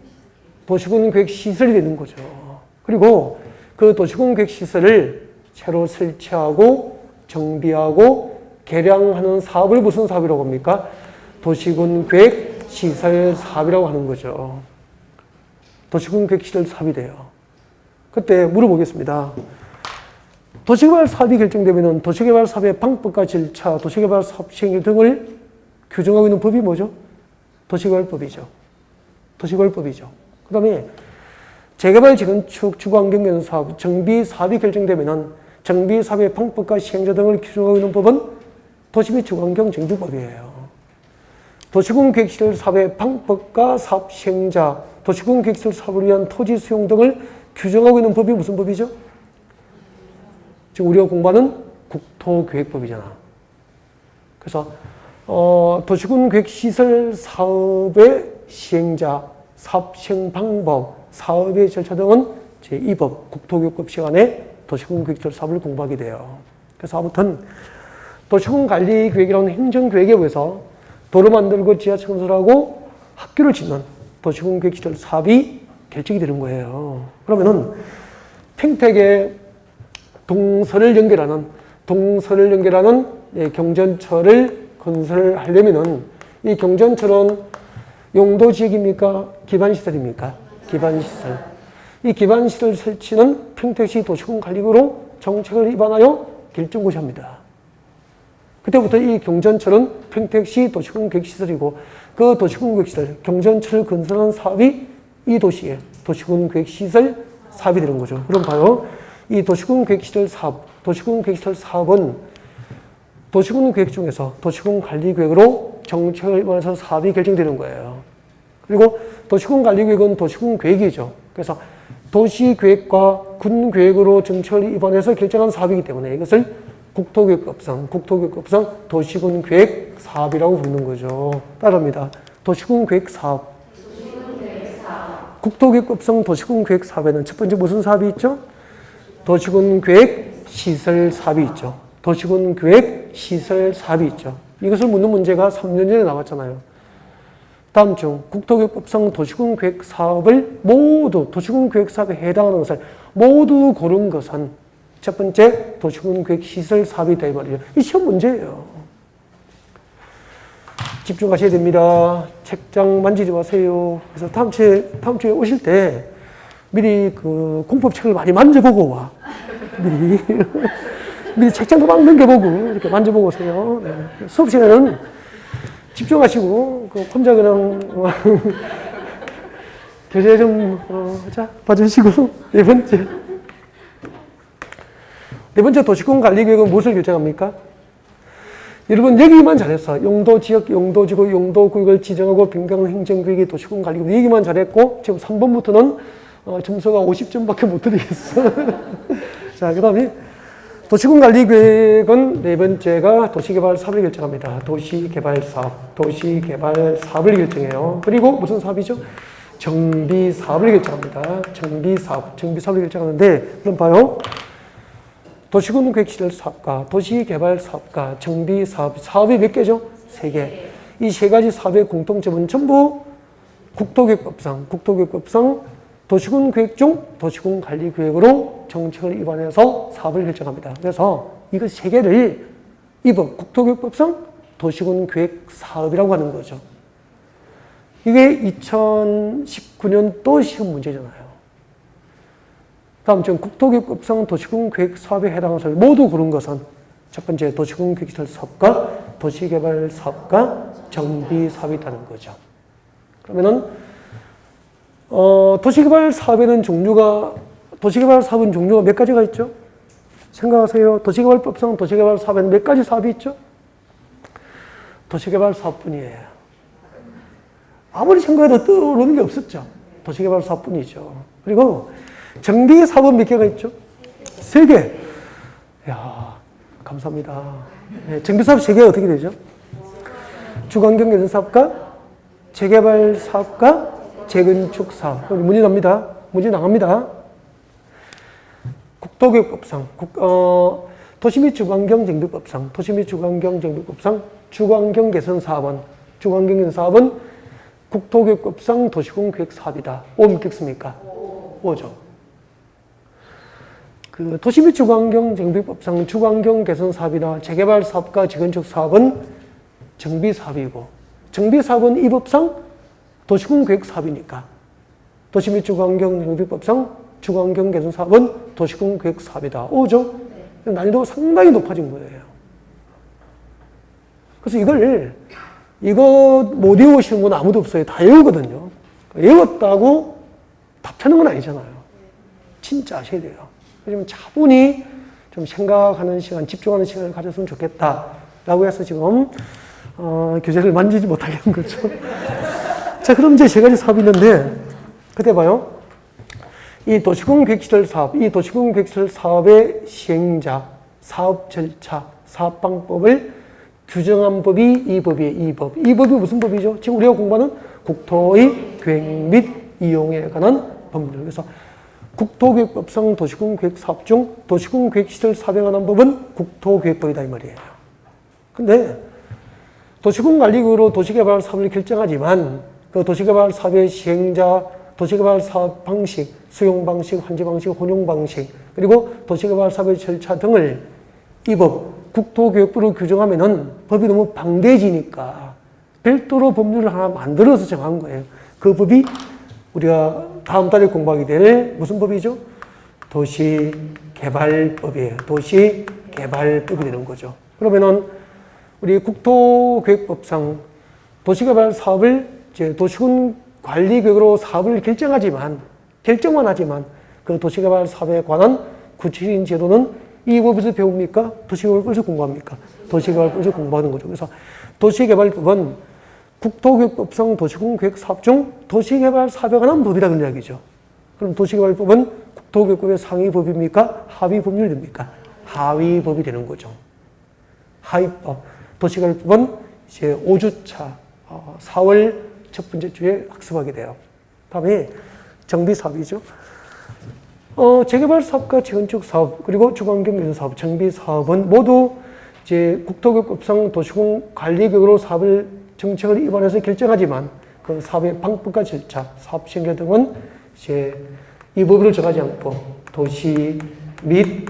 도시군 계획시설이 되는 거죠. 그리고 그 도시군 계획시설을 새로 설치하고 정비하고 개량하는 사업을 무슨 사업이라고 합니까? 도시군 계획시설 사업이라고 하는 거죠. 도시군 계획시설 사업이 돼요. 그때 물어보겠습니다. 도시개발 사업이 결정되면 도시개발 사업의 방법과 절차, 도시개발 사업 시행 등을 규정하고 있는 법이 뭐죠? 도시개발법이죠. 그 다음에 재개발, 재건축, 주거환경 사업, 정비 사업이 결정되면 정비 사업의 방법과 시행자 등을 규정하고 있는 법은 도시 및 주거환경 정비법이에요. 도시군 계획시설 사업의 방법과 사업 시행자, 도시군 계획시설 사업을 위한 토지 수용 등을 규정하고 있는 법이 무슨 법이죠? 지금 우리가 공부하는 국토계획법이잖아. 그래서 도시군 계획시설 사업의 시행자, 사업 시행 방법, 사업의 절차 등은 제2법 국토교육법 시간에 도시군 계획시설 사업을 공부하게 돼요. 그래서 아무튼 도시군 관리계획이라는 행정계획에 의해서 도로 만들고 지하철 건설하고 학교를 짓는 도시군 계획시설 사업이 결정이 되는 거예요. 그러면은 평택의 동서를 연결하는 경전철을 건설하려면은 이 경전철은 용도지역입니까? 기반시설입니까? 기반시설. 이 기반시설 설치는 평택시 도시군관리구로 정책을 위반하여 결정고시합니다. 그때부터 이 경전철은 평택시 도시군계획시설이고 그 도시군계획시설, 경전철 건설하는 사업이 이 도시의 도시군계획시설 사업이 되는 거죠. 그럼 봐요. 이 도시군계획시설 사업은 도시군계획 중에서 도시군관리계획으로 정책을 위반해서 사업이 결정되는 거예요. 그리고 도시군관리계획은 도시군계획이죠. 그래서 도시계획과 군계획으로 정책을 위반해서 결정한 사업이기 때문에 이것을 국토계획법상 도시군계획 사업이라고 부르는 거죠. 따라합니다. 도시군계획 사업. 국토계획법상 도시군계획 사업에는 첫 번째 무슨 사업이 있죠? 도시군계획 시설 사업이 있죠. 도시군계획 시설 사업이 있죠. 이것을 묻는 문제가 3년 전에 나왔잖아요. 다음 중 국토계획법상 도시군계획 사업을 모두 도시군계획 사업에 해당하는 것을 모두 고른 것은 첫 번째 도시군계획 시설 사업이다 이 말이에요. 이 시험 문제예요. 집중하셔야 됩니다. 책장 만지지 마세요. 그래서 다음 주에 오실 때 미리 그 공법책을 많이 만져보고 와. 미리 책장도 막 넘겨보고 이렇게 만져보고 오세요. 네. 수업 시간은 집중하시고 혼자 그냥 교재 좀 봐주시고 네 번째 도시군관리계획은 무엇을 결정합니까? 여러분 여기만 잘했어. 용도지역, 용도지구, 용도구역을 지정하고 변경 행정구역이 도시군관리계획 여기만 잘했고 지금 3번부터는 점수가 50점밖에 못 드리겠어. 자, 그 다음에 도시군관리계획은 네 번째가 도시개발 사업을 결정합니다. 도시개발 사업을 결정해요. 그리고 무슨 사업이죠? 정비 사업을 결정합니다. 정비 사업을 결정하는데 그럼 봐요. 도시군계획시설 사업과 도시개발 사업과 정비 사업이 몇 개죠? 3개. 이 세 가지 사업의 공통점은 전부 국토계획법상 도시군계획 중 도시군관리계획으로 정책을 위반해서 사업을 결정합니다. 그래서 이거 세 개를 이번 국토계획법상 도시군계획 사업이라고 하는 거죠. 이게 2019년도 시험 문제잖아요. 다음 중 국토계획법상 도시군계획 사업에 해당하는 사업을 모두 고른 것은 첫 번째 도시군계획시설 사업과 도시개발 사업과 정비 사업이 있다는 거죠. 그러면은 도시개발 사업은 종류가 몇 가지가 있죠? 생각하세요. 도시개발법상 도시개발 사업에는 몇 가지 사업이 있죠? 도시개발 사업뿐이에요. 아무리 생각해도 떠오르는 게 없었죠. 도시개발 사업뿐이죠. 그리고 정비 사업은 몇 개가 있죠? 3개. 이야, 감사합니다. 네, 정비 사업 3개가 어떻게 되죠? 주거환경 개선 사업과 재개발 사업과 재건축 사업. 문제 나갑니다. 국토계획법상, 도시 및 주거환경 정비법상, 주거환경 개선 사업은 국토계획법상 도시군계획 사업이다. 5 믿겠습니까? 5죠. 그 도시 및 주거환경 정비법상 주거환경 개선 사업이나 재개발 사업과 재건축 사업은 정비 사업이고, 정비 사업은 이 법상 도시군계획 사업이니까 도시 및 주거환경 정비법상 주거환경 개선 사업은 도시군계획 사업이다. 5죠? 난이도가 상당히 높아진 거예요. 그래서 이거 못 외우시는 분 아무도 없어요. 다 외우거든요. 외웠다고 답하는 건 아니잖아요. 진짜 아셔야 돼요. 좀 차분히 좀 생각하는 시간, 집중하는 시간을 가졌으면 좋겠다라고 해서 지금 교재를 만지지 못하게 한 거죠. 자, 그럼 이제 3가지 사업이 있는데 그때 봐요. 이 도시군계획시설 사업의 시행자, 사업 절차, 사업 방법을 규정한 법이 이 법이에요. 이 법이 무슨 법이죠? 지금 우리가 공부하는 국토의 계획 및 이용에 관한 법률. 그래서 국토계획법상 도시군계획 사업 중 도시군계획시설 사업에 관한 법은 국토계획법이다 이 말이에요. 근데 도시군관리구로 도시개발 사업을 결정하지만 그 도시개발 사업의 시행자, 도시개발 사업 방식, 수용 방식, 환지 방식, 혼용 방식, 그리고 도시개발 사업의 절차 등을 이 법, 국토교육부로 규정하면은 법이 너무 방대해지니까 별도로 법률을 하나 만들어서 정한 거예요. 그 법이 우리가 다음 달에 공부하게 될 무슨 법이죠? 도시개발법이에요. 도시개발법이 되는 거죠. 그러면은 우리 국토교육법상 도시개발 사업을 이제 도시군 관리계획으로 사업을 결정만 하지만 그 도시개발 사업에 관한 구체적인 제도는 이 법에서 배웁니까? 도시개발법에서 공부합니까? 도시개발법에서 공부하는 거죠. 그래서 도시개발법은 국토교육법상 도시군 계획 사업 중 도시개발 사업에 관한 법이라 그런 이야기죠. 그럼 도시개발법은 국토교육법의 상위 법입니까? 하위 법률입니까? 하위 법이 되는 거죠. 하위법. 도시개발법은 이제 5주차 4월 첫 번째 주에 학습하게 돼요. 다음에 정비사업이죠. 재개발 사업과 재건축 사업, 그리고 주거환경 개선 사업, 정비 사업은 모두 이제 국토교육법상 도시군 관리계획으로 사업을 정책을 입안해서 결정하지만 그 사업의 방법과 절차, 사업 시행령 등은 이제 이 법을 정하지 않고 도시 및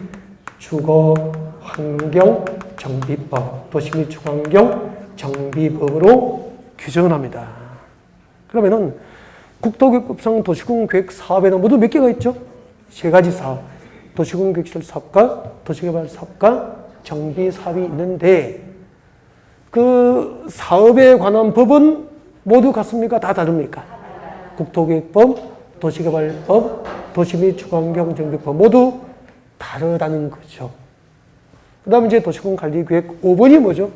주거 환경 정비법, 도시 및 주거 환경 정비법으로 규정을 합니다. 그러면은 국토교육법상 도시군 계획 사업에는 모두 몇 개가 있죠? 세 가지 사업. 도시군 계획시설 사업과 도시개발 사업과 정비 사업이 있는데 그 사업에 관한 법은 모두 같습니까? 다 다릅니까? 국토교육법, 도시개발법, 도시 및 주거환경 정비법 모두 다르다는 거죠. 그 다음에 이제 도시군 관리계획 5번이 뭐죠?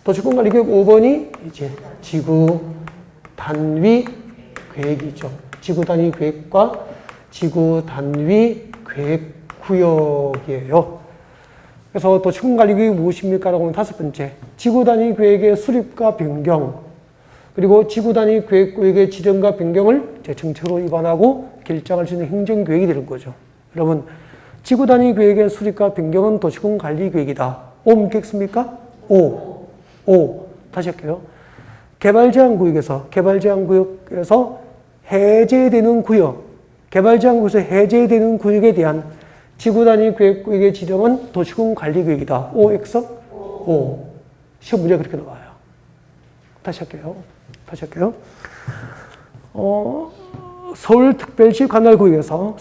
도시군 관리계획 5번이 이제 지구 단위 계획이죠. 지구 단위 계획과 지구 단위 계획 구역이에요. 그래서 도시군 관리계획이 무엇입니까? 라고 하면 다섯 번째, 지구 단위 계획의 수립과 변경, 그리고 지구 단위 계획 구역의 지정과 변경을 이제 정책으로 위반하고 결정할 수 있는 행정계획이 되는 거죠. 여러분, 지구 단위 계획의 수립과 변경은 도시군 관리 계획이다. 오 묻겠습니까? 오. 다시 할게요. 개발 제한 구역에서 해제되는 구역, 개발 제한 구역에서 해제되는 구역에 대한 지구 단위 계획 구역의 지정은 도시군 관리 계획이다. 오, X석? 오. 시험 문제가 그렇게 나와요. 다시 할게요. 서울특별시 관할구역에서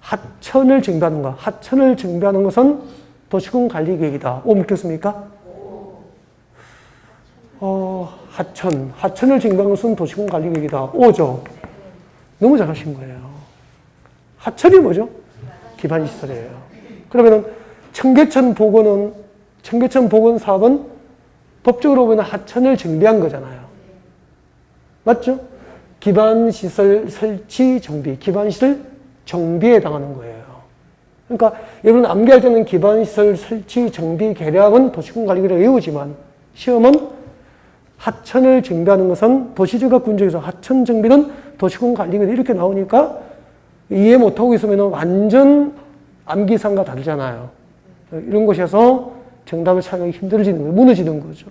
하천을 정비하는 것은 도시군 관리 계획이다. 오 묻겠습니까? 하천을 정비하는 것은 도시군 관리 계획이다. 오죠. 너무 잘하신 거예요. 하천이 뭐죠? 기반시설이에요. 그러면은 청계천 복원 사업은 법적으로 보면 하천을 정비한 거잖아요. 맞죠? 기반시설 설치 정비, 기반시설 정비에 해당하는 거예요. 그러니까 여러분 암기할 때는 기반시설 설치 정비 계량은 도시군 관리계획을 외우지만 시험은 하천을 정비하는 것은 도시지구가 군적에서 하천 정비는 도시군 관리계획 이렇게 나오니까 이해 못하고 있으면 완전 암기상과 다르잖아요. 이런 곳에서 정답을 찾기 힘들어지는 거예요. 무너지는 거죠.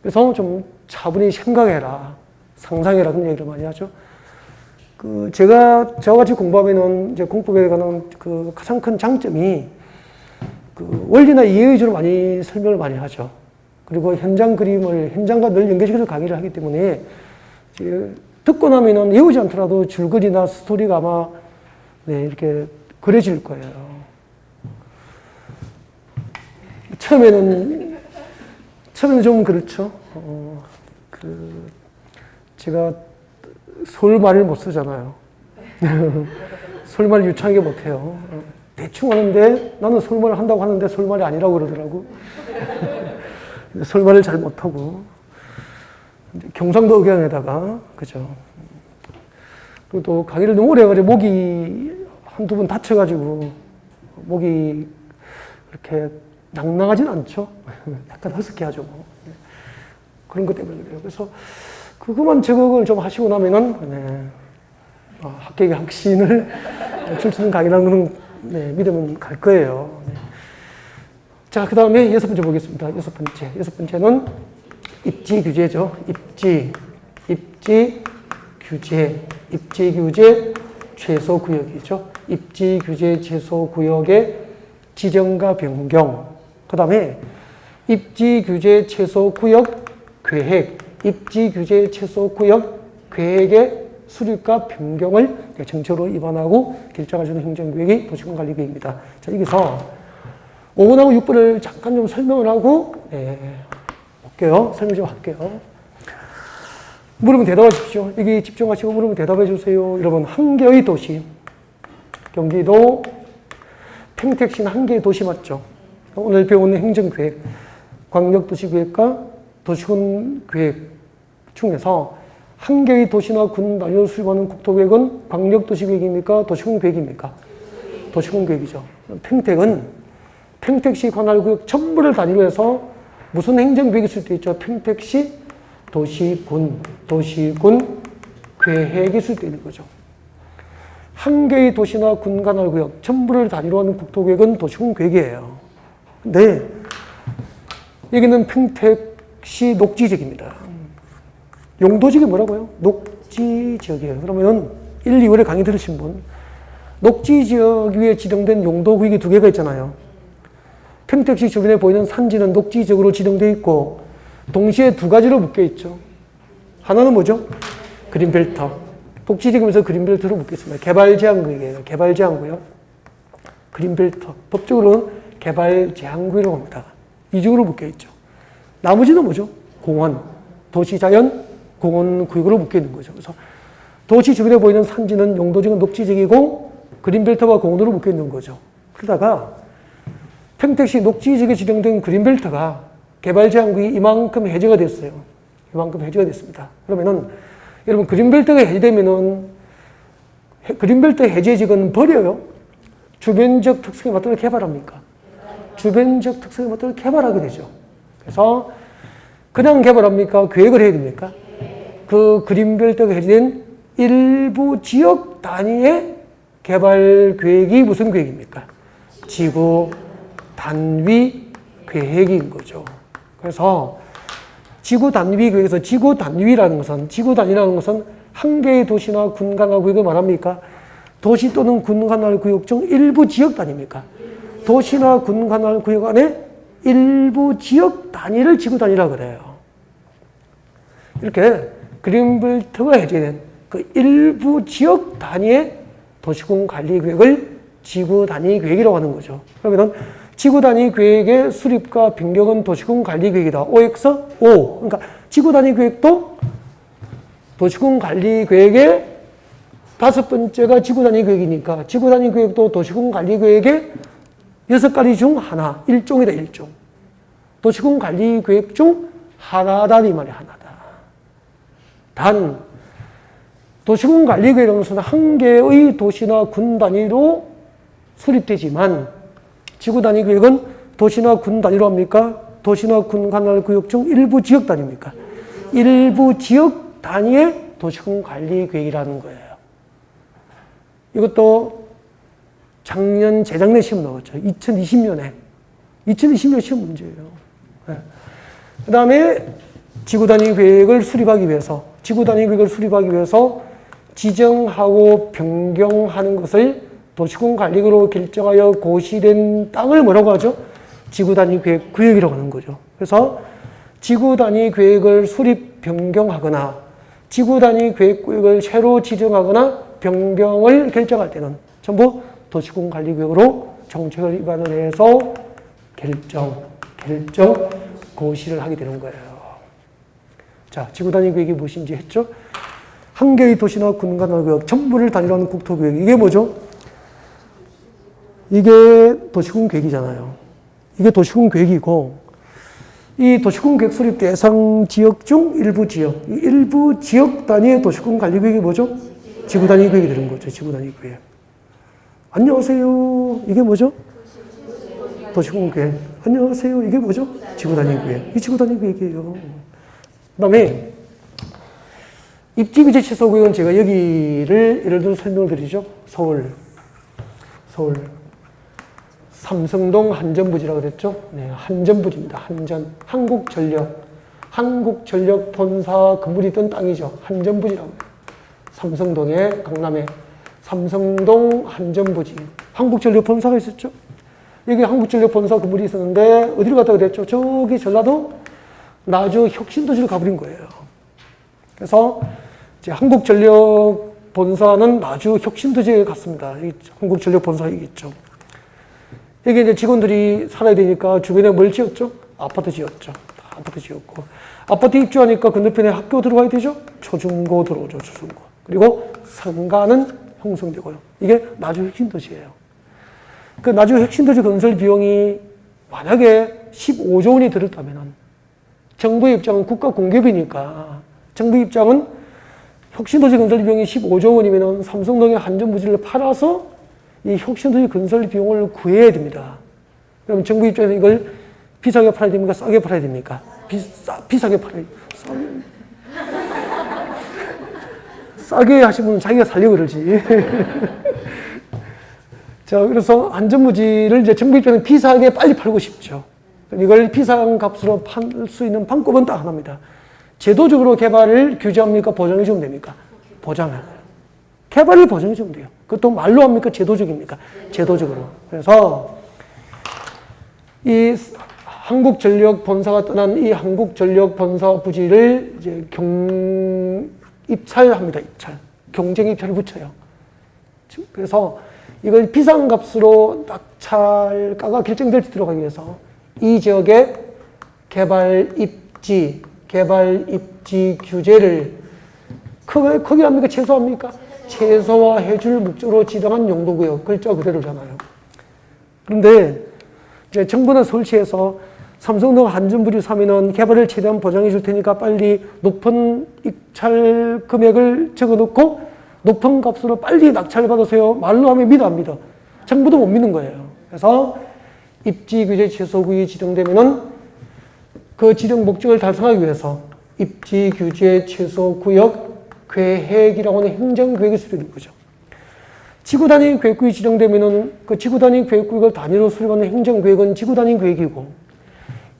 그래서 좀 차분히 생각해라. 상상해라. 그런 얘기를 많이 하죠. 저와 같이 공부하면은 이제 공법에 관한 그 가장 큰 장점이 그 원리나 이해 위주로 많이 설명을 많이 하죠. 그리고 현장과 늘 연결시켜서 강의를 하기 때문에 듣고 나면은 외우지 않더라도 줄거리나 스토리가 아마 이렇게 그려질 거예요. 처음에는 좀 그렇죠. 제가 서울말을 못 쓰잖아요. 서울말 유창하게 못해요. 대충 하는데 나는 서울말을 한다고 하는데 서울말이 아니라고 그러더라고. 서울말을 잘 못하고 경상도 억양에다가 그죠. 그리고 또 강의를 너무 오래 해가지고 목이 한두 번 다쳐가지고 목이 그렇게 낭낭하진 않죠. 약간 허스키하죠. 그런 것 때문에 그래요. 그래서 그것만 적응을 좀 하시고 나면은 합격의 확신을 줄 수 있는 강의라는 건 믿으면 갈 거예요. 자, 그 다음에 여섯 번째 보겠습니다. 여섯 번째는 입지 규제죠. 입지. 입지 규제 최소 구역이죠. 입지 규제 최소 구역의 지정과 변경. 그 다음에 입지 규제 최소 구역 계획, 입지 규제 최소 구역 계획의 수립과 변경을 정책으로 위반하고 결정해주는 행정구역이 도시군관리구역입니다. 자, 여기서 5번하고 6번을 잠깐 좀 설명을 하고, 볼게요. 설명 좀 할게요. 물으면 대답하십시오. 여기 집중하시고 물으면 대답해 주세요. 여러분, 한 개의 도시. 경기도, 평택시는 한 개의 도시 맞죠? 오늘 배우는 행정계획, 광역도시계획과 도시군계획 중에서 한 개의 도시나 군 단위로 수립하는 국토계획은 광역도시계획입니까? 도시군계획입니까? 도시군계획이죠. 평택은 평택시 관할구역 전부를 단위로 해서 무슨 행정계획이 수립되어 있죠? 평택시 도시군 계획이 수립되어 있는 거죠. 한 개의 도시나 군 관할구역 전부를 단위로 하는 국토계획은 도시군계획이에요. 근데 여기는 평택시 녹지지역입니다. 용도지역이 뭐라고요? 녹지지역이에요. 그러면 1, 2월에 강의 들으신 분, 녹지지역 위에 지정된 용도구역이 두 개가 있잖아요. 평택시 주변에 보이는 산지는 녹지지역으로 지정되어 있고 동시에 두 가지로 묶여 있죠. 하나는 뭐죠? 그린벨트. 녹지지역이면서 그린벨트로 묶였습니다. 개발제한구역이에요. 개발제한구역. 그린벨트. 법적으로는 개발제한구역이라고 합니다. 이쪽으로 묶여 있죠. 나머지는 뭐죠? 공원, 도시자연, 공원구역으로 묶여 있는 거죠. 그래서 도시 주변에 보이는 산지는 용도지역은 녹지지역이고 그린벨트와 공원으로 묶여 있는 거죠. 그러다가 평택시 녹지지역에 지정된 그린벨트가 개발제한구역이 이만큼 해제가 됐어요. 이만큼 해제가 됐습니다. 그러면은 여러분 그린벨트가 해제되면은 그린벨트 해제지역은 버려요? 주변적 특성에 맞도록 개발합니까? 주변적 특성에 맞도록 개발하게 되죠. 그래서 그냥 개발합니까? 계획을 해야 됩니까? 그 그린벨트가 해제된 일부 지역 단위의 개발 계획이 무슨 계획입니까? 지구 단위 계획인 거죠. 그래서 지구 단위 계획에서 지구 단위라는 것은 한 개의 도시나 군 관할구역을 말합니까? 도시 또는 군 관할구역 중 일부 지역 단위입니까? 도시나 군 관할구역 안에 일부 지역 단위를 지구 단위라고 그래요. 이렇게 그린벨트가 해제된 그 일부 지역 단위의 도시군 관리 계획을 지구 단위 계획이라고 하는 거죠. 그러면 지구 단위 계획의 수립과 변경은 도시군 관리 계획이다. OX5. 그러니까 지구 단위 계획도 도시군 관리 계획의 다섯 번째가 지구 단위 계획이니까 지구 단위 계획도 도시군 관리 계획의 6가지 중 하나, 일종이다, 일종. 도시군 관리 계획 중 하나다, 이 말이 하나다. 단, 도시군 관리 계획은 한 개의 도시나 군 단위로 수립되지만, 지구 단위 계획은 도시나 군 단위로 합니까? 도시나 군 관할 구역 중 일부 지역 단위입니까? 일부 지역 단위의 도시군 관리 계획이라는 거예요. 이것도 작년, 재작년 시험 나왔죠. 2020년 시험 문제예요. 네. 그 다음에 지구 단위 계획을 수립하기 위해서 지정하고 변경하는 것을 도시군 관리구역으로 결정하여 고시된 땅을 뭐라고 하죠? 지구 단위 계획 구역이라고 하는 거죠. 그래서 지구 단위 계획을 수립 변경하거나 지구 단위 계획 구역을 새로 지정하거나 변경을 결정할 때는 전부 도시군 관리구역으로 정책을 위반을 해서 결정 고시를 하게 되는 거예요. 자, 지구 단위 계획이 무엇인지 했죠? 한 개의 도시나 군 관할구역 전부를 단위로 하는 국토계획. 이게 뭐죠? 이게 도시군 계획이잖아요. 이게 도시군 계획이고, 이 도시군 계획 수립 대상 지역 중 일부 지역 단위의 도시군 관리 계획이 뭐죠? 지구 단위 계획이 되는 거죠. 지구 단위 계획. 안녕하세요. 이게 뭐죠? 도시군 계획. 안녕하세요. 이게 뭐죠? 지구 단위 계획. 이 지구 단위 계획이에요. 그 다음에 입지규제 최소구역은 제가 여기를 예를 들어 설명을 드리죠. 서울 삼성동 한전부지라고 그랬죠. 네, 한전부지입니다. 한전부지 한국전력 본사 건물이 있던 땅이죠. 한전부지라고 해요. 삼성동에 강남에 삼성동 한전부지. 한국전력 본사가 있었죠. 여기 한국전력 본사 건물이 있었는데 어디로 갔다 그랬죠? 저기 전라도 나주 혁신도시로 가버린 거예요. 그래서 이제 한국전력 본사는 나주 혁신도시에 갔습니다. 한국전력 본사가 여기 있죠. 여기 이제 직원들이 살아야 되니까 주변에 뭘 지었죠? 아파트 지었죠. 아파트 지었고. 아파트 입주하니까 건너편에 학교 들어가야 되죠? 초중고 들어오죠, 초중고. 그리고 상가는 형성되고요. 이게 나주 혁신도시예요. 그 나주 혁신도시 건설 비용이 만약에 15조 원이 들었다면 정부의 입장은 국가 공급이니까 정부 입장은 혁신도시 건설 비용이 15조 원이면 삼성동의 한전부지를 팔아서 이 혁신도시 건설 비용을 구해야 됩니다. 그럼 정부 입장에서 이걸 비싸게 팔아야 됩니까? 싸게 팔아야 됩니까? 비싸게 팔아야 싸게 하시면 자기가 살려고 그러지. 자, 그래서 한전부지를 이제 정부 입장에서 비싸게 빨리 팔고 싶죠. 이걸 비싼 값으로 팔 수 있는 방법은 딱 하나입니다. 제도적으로 개발을 규제합니까? 보장해 주면 됩니까? 보장해요. 개발을 보장해 주면 돼요. 그것도 말로 합니까? 제도적입니까? 제도적으로. 그래서 이 한국전력 본사가 떠난 이 한국전력 본사 부지를 이제 입찰합니다. 입찰. 경쟁 입찰을 붙여요. 그래서 이걸 비싼 값으로 낙찰가가 결정될 수 있도록 하기 위해서 이 지역의 개발 입지 규제를 크게 합니까? 최소화합니까? 최소화해 줄 목적으로 지정한 용도구역. 글자 그대로잖아요. 그런데 이제 정부는 서울시에서 삼성동 한전부지 사면은 개발을 최대한 보장해 줄 테니까 빨리 높은 입찰 금액을 적어 놓고 높은 값으로 빨리 낙찰 받으세요. 말로 하면 믿어 안 믿어? 정부도 못 믿는 거예요. 그래서 입지 규제 최소구역이 지정되면은 그 지정 목적을 달성하기 위해서 입지 규제 최소구역 계획이라고 하는 행정계획이 수립되는 거죠. 지구 단위 계획구역이 지정되면은 그 지구 단위 계획구역을 단위로 수립하는 행정계획은 지구 단위 계획이고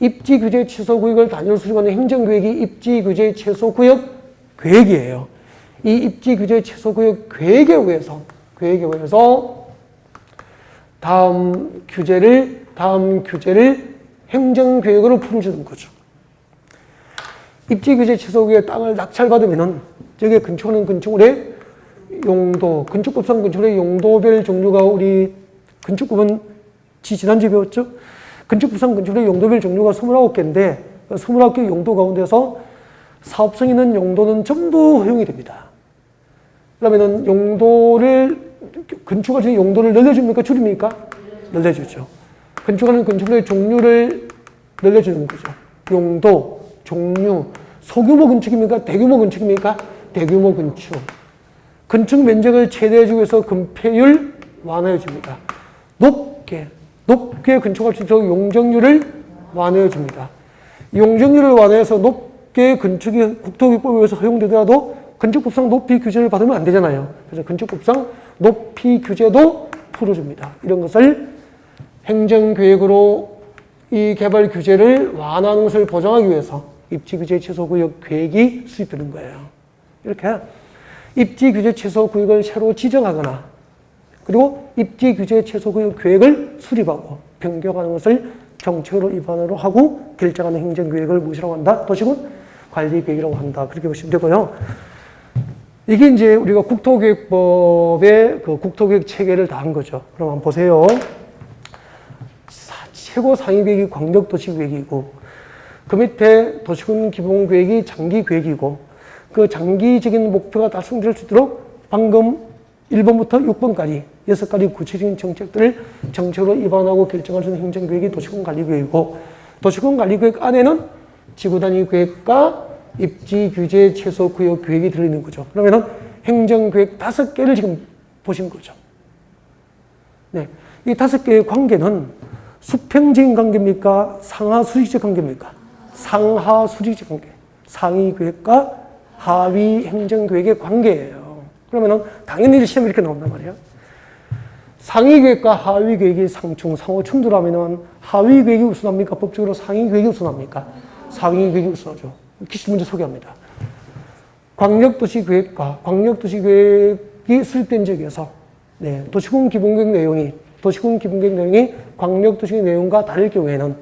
입지 규제 최소구역을 단위로 수립하는 행정계획이 입지 규제 최소구역 계획이에요. 이 입지 규제 최소구역 계획에 의해서 다음 규제를 행정계획으로 풀어주는 거죠. 입지 규제 최소구역의 땅을 낙찰받으면은 저기에 건축하는 건축물의 용도, 건축법상 건축물의 용도별 종류가 우리 건축법은 지난주에 배웠죠? 건축법상 건축물의 용도별 종류가 29개인데 29개 용도 가운데서 사업성 있는 용도는 전부 허용이 됩니다. 그러면은 건축할 수 있는 용도를 늘려줍니까? 줄입니까? 늘려주죠. 건축하는 건축물의 종류를 늘려주는 거죠. 용도, 종류, 소규모 건축입니까? 대규모 건축입니까? 대규모 건축. 건축 면적을 최대해주기 위해서 건폐율 완화해줍니다. 높게 건축할 수 있도록 용적률을 완화해줍니다. 용적률을 완화해서 높게 건축이 국토기법에 의해서 허용되더라도 건축법상 높이 규제를 받으면 안 되잖아요. 그래서 건축법상 높이 규제도 풀어줍니다. 이런 것을 행정계획으로 이 개발 규제를 완화하는 것을 보장하기 위해서 입지규제 최소구역 계획이 수립되는 거예요. 이렇게 입지규제 최소구역을 새로 지정하거나 그리고 입지규제 최소구역 계획을 수립하고 변경하는 것을 정책으로 입안으로 하고 결정하는 행정계획을 무엇이라고 한다? 도시군 관리계획이라고 한다. 그렇게 보시면 되고요. 이게 이제 우리가 국토계획법의 그 국토계획 체계를 다 한 거죠. 그럼 한번 보세요. 최고 상위계획이 광역도시계획이고 그 밑에 도시군 기본계획이 장기계획이고 그 장기적인 목표가 달성될 수 있도록 방금 1번부터 6번까지 6가지 구체적인 정책들을 정책으로 입안하고 결정할 수 있는 행정계획이 도시군관리계획이고 도시군관리계획 안에는 지구단위 계획과 입지규제 최소구역 계획이 들어있는 거죠. 그러면은 행정계획 5개를 지금 보신 거죠. 네. 이 5개의 관계는 수평적인 관계입니까? 상하수직적 관계입니까? 상하수직적 관계. 상위 계획과 하위 행정계획의 관계예요. 그러면은 당연히 시험에 이렇게 나온단 말이에요. 상위 계획과 하위 계획이 상호 충돌하면은 하위 계획이 우선합니까? 법적으로 상위 계획이 우선합니까? 상위 계획이 우선하죠. 기출 문제 소개합니다. 광역도시계획과 광역도시계획이 수립된 지역에서 도시군 기본계획 내용이 광역도시계획 내용과 다를 경우에는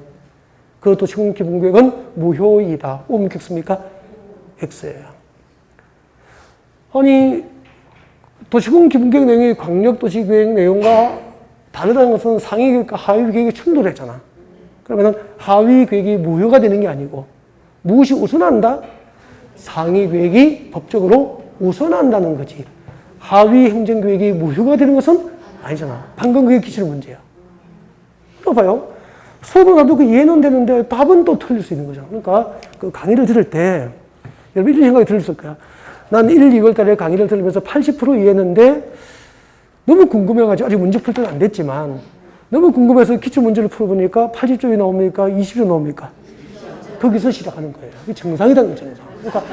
그 도시군 기본계획은 무효이다. O 묻겠습니까? X예요. 아니, 도시군 기본계획 내용이 광역도시계획 내용과 다르다는 것은 상위 계획과 하위 계획이 충돌했잖아. 그러면 하위 계획이 무효가 되는 게 아니고 무엇이 우선한다? 상위 계획이 법적으로 우선한다는 거지. 하위 행정계획이 무효가 되는 것은 아니잖아. 방금 그게 기출 문제야. 봐봐요. 수업은 나도 그 이해는 되는데 답은 또 틀릴 수 있는 거잖아. 그러니까 그 강의를 들을 때 여러분 이런 생각이 들었을 거야. 난 1, 2월 달에 강의를 들으면서 80% 이해했는데 너무 궁금해가지고 아직 문제 풀 때는 안 됐지만 너무 궁금해서 기출 문제를 풀어보니까 80점이 나옵니까? 20점 나옵니까? 거기서 시작하는 거예요. 이게 정상이라는 거죠. 정상. 그러니까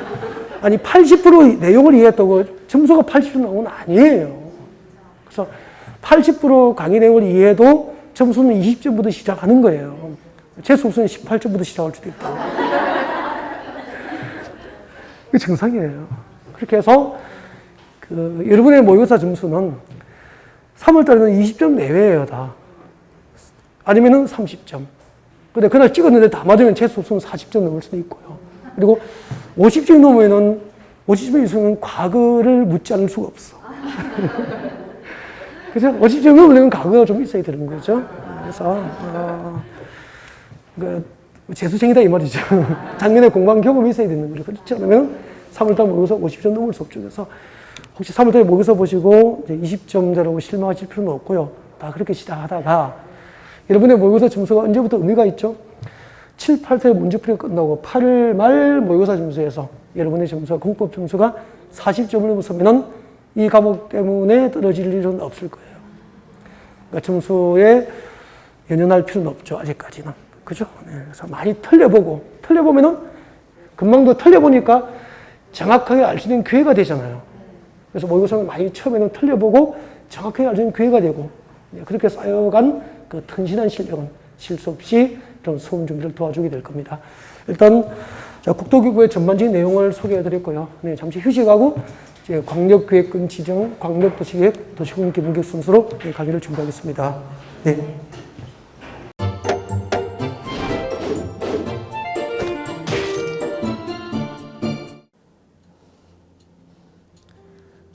아니 80% 내용을 이해했다고 점수가 80점 나오는 건 아니에요. 그래서 80% 강의 내용을 이해해도 점수는 20점부터 시작하는 거예요. 재수없으면 18점부터 시작할 수도 있다. 이게 정상이에요. 그렇게 해서 여러분의 모의고사 점수는 3월달에는 20점 내외예요, 다. 아니면은 30점. 근데 그날 찍었는데 다 맞으면 재수없으면 40점 넘을 수도 있고요. 그리고 50점이 넘으면은 50점이 있으면 과거를 묻지 않을 수가 없어. 그죠? 50점이 넘으려면 과거가 좀 있어야 되는 거죠. 그래서 재수생이다 이 말이죠. 작년에 공부한 경험이 있어야 되는 거죠. 그렇지 않으면 3월달 모의고사 50점 넘을 수 없죠. 그래서 혹시 3월달에 모의고사 보시고 20점대라고 실망하실 필요는 없고요. 다 그렇게 시작하다가 여러분의 모의고사 점수가 언제부터 의미가 있죠? 7, 8회 문제풀이가 끝나고 8월 말 모의고사 점수에서 여러분의 점수가 공법 점수가 40점을 넘어서면은 이 과목 때문에 떨어질 일은 없을 거예요. 그러니까 점수에 연연할 필요는 없죠. 아직까지는. 그죠? 그래서 많이 틀려보면은 금방 더 틀려보니까 정확하게 알 수 있는 기회가 되잖아요. 그래서 모의고사를 많이 처음에는 틀려보고 정확하게 알 수 있는 기회가 되고 그렇게 쌓여간 그 튼실한 실력은 실수 없이 그런 수험 준비를 도와주게 될 겁니다. 일단 국토교부의 전반적인 내용을 소개해드렸고요. 잠시 휴식하고 이제 광역계획군 지정, 광역도시계획, 도시군 기본계획 순서로 강의를 준비하겠습니다. 네.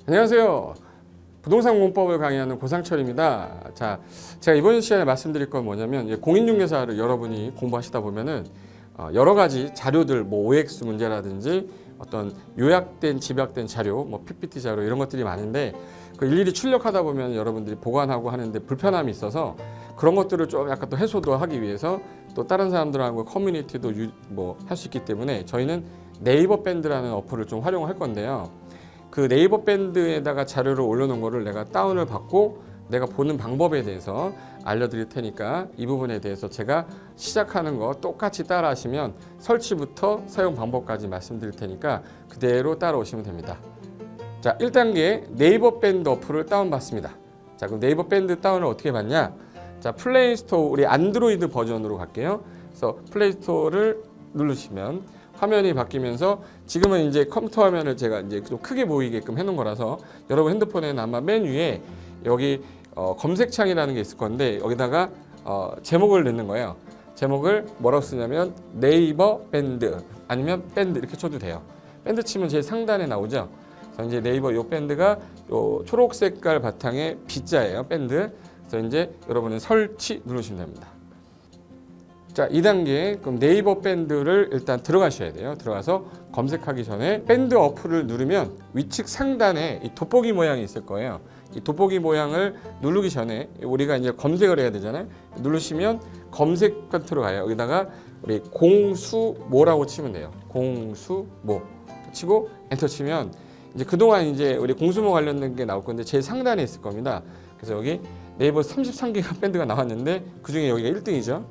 안녕하세요. 부동산 공법을 강의하는 고상철입니다. 자, 제가 이번 시간에 말씀드릴 건 뭐냐면 공인중개사를 여러분이 공부하시다 보면은 여러 가지 자료들, 뭐 OX 문제라든지 어떤 요약된, 집약된 자료, 뭐 PPT 자료 이런 것들이 많은데 그 일일이 출력하다 보면 여러분들이 보관하고 하는데 불편함이 있어서 그런 것들을 좀 약간 또 해소도 하기 위해서 또 다른 사람들하고 커뮤니티도 뭐 할 수 있기 때문에 저희는 네이버 밴드라는 어플을 좀 활용할 건데요. 그 네이버 밴드에다가 자료를 올려놓은 거를 내가 다운을 받고 내가 보는 방법에 대해서 알려드릴 테니까 이 부분에 대해서 제가 시작하는 거 똑같이 따라 하시면 설치부터 사용 방법까지 말씀드릴 테니까 그대로 따라오시면 됩니다. 자, 1단계 네이버 밴드 어플을 다운받습니다. 자, 그럼 네이버 밴드 다운을 어떻게 받냐? 자, 플레이스토어 우리 안드로이드 버전으로 갈게요. 그래서 플레이스토어를 누르시면 화면이 바뀌면서 지금은 이제 컴퓨터 화면을 제가 이제 좀 크게 보이게끔 해놓은 거라서 여러분 핸드폰에는 아마 맨 위에 여기 검색창이라는 게 있을 건데 여기다가 제목을 넣는 거예요. 제목을 뭐라고 쓰냐면 네이버 밴드 아니면 밴드 이렇게 쳐도 돼요. 밴드 치면 제일 상단에 나오죠. 그래서 이제 네이버 요 밴드가 요 초록 색깔 바탕에 B자예요. 밴드. 그래서 이제 여러분은 설치 누르시면 됩니다. 자, 2단계 그럼 네이버 밴드를 일단 들어가셔야 돼요. 들어가서 검색하기 전에 밴드 어플을 누르면 위측 상단에 이 돋보기 모양이 있을 거예요. 이 돋보기 모양을 누르기 전에 우리가 이제 검색을 해야 되잖아요. 누르시면 검색 컨트롤 가요. 여기다가 우리 공수모라고 치면 돼요. 공수모 치고 엔터 치면 이제 그동안 이제 우리 공수모 관련된 게 나올 건데 제일 상단에 있을 겁니다. 그래서 여기 네이버 33개가 밴드가 나왔는데 그 중에 여기가 1등이죠.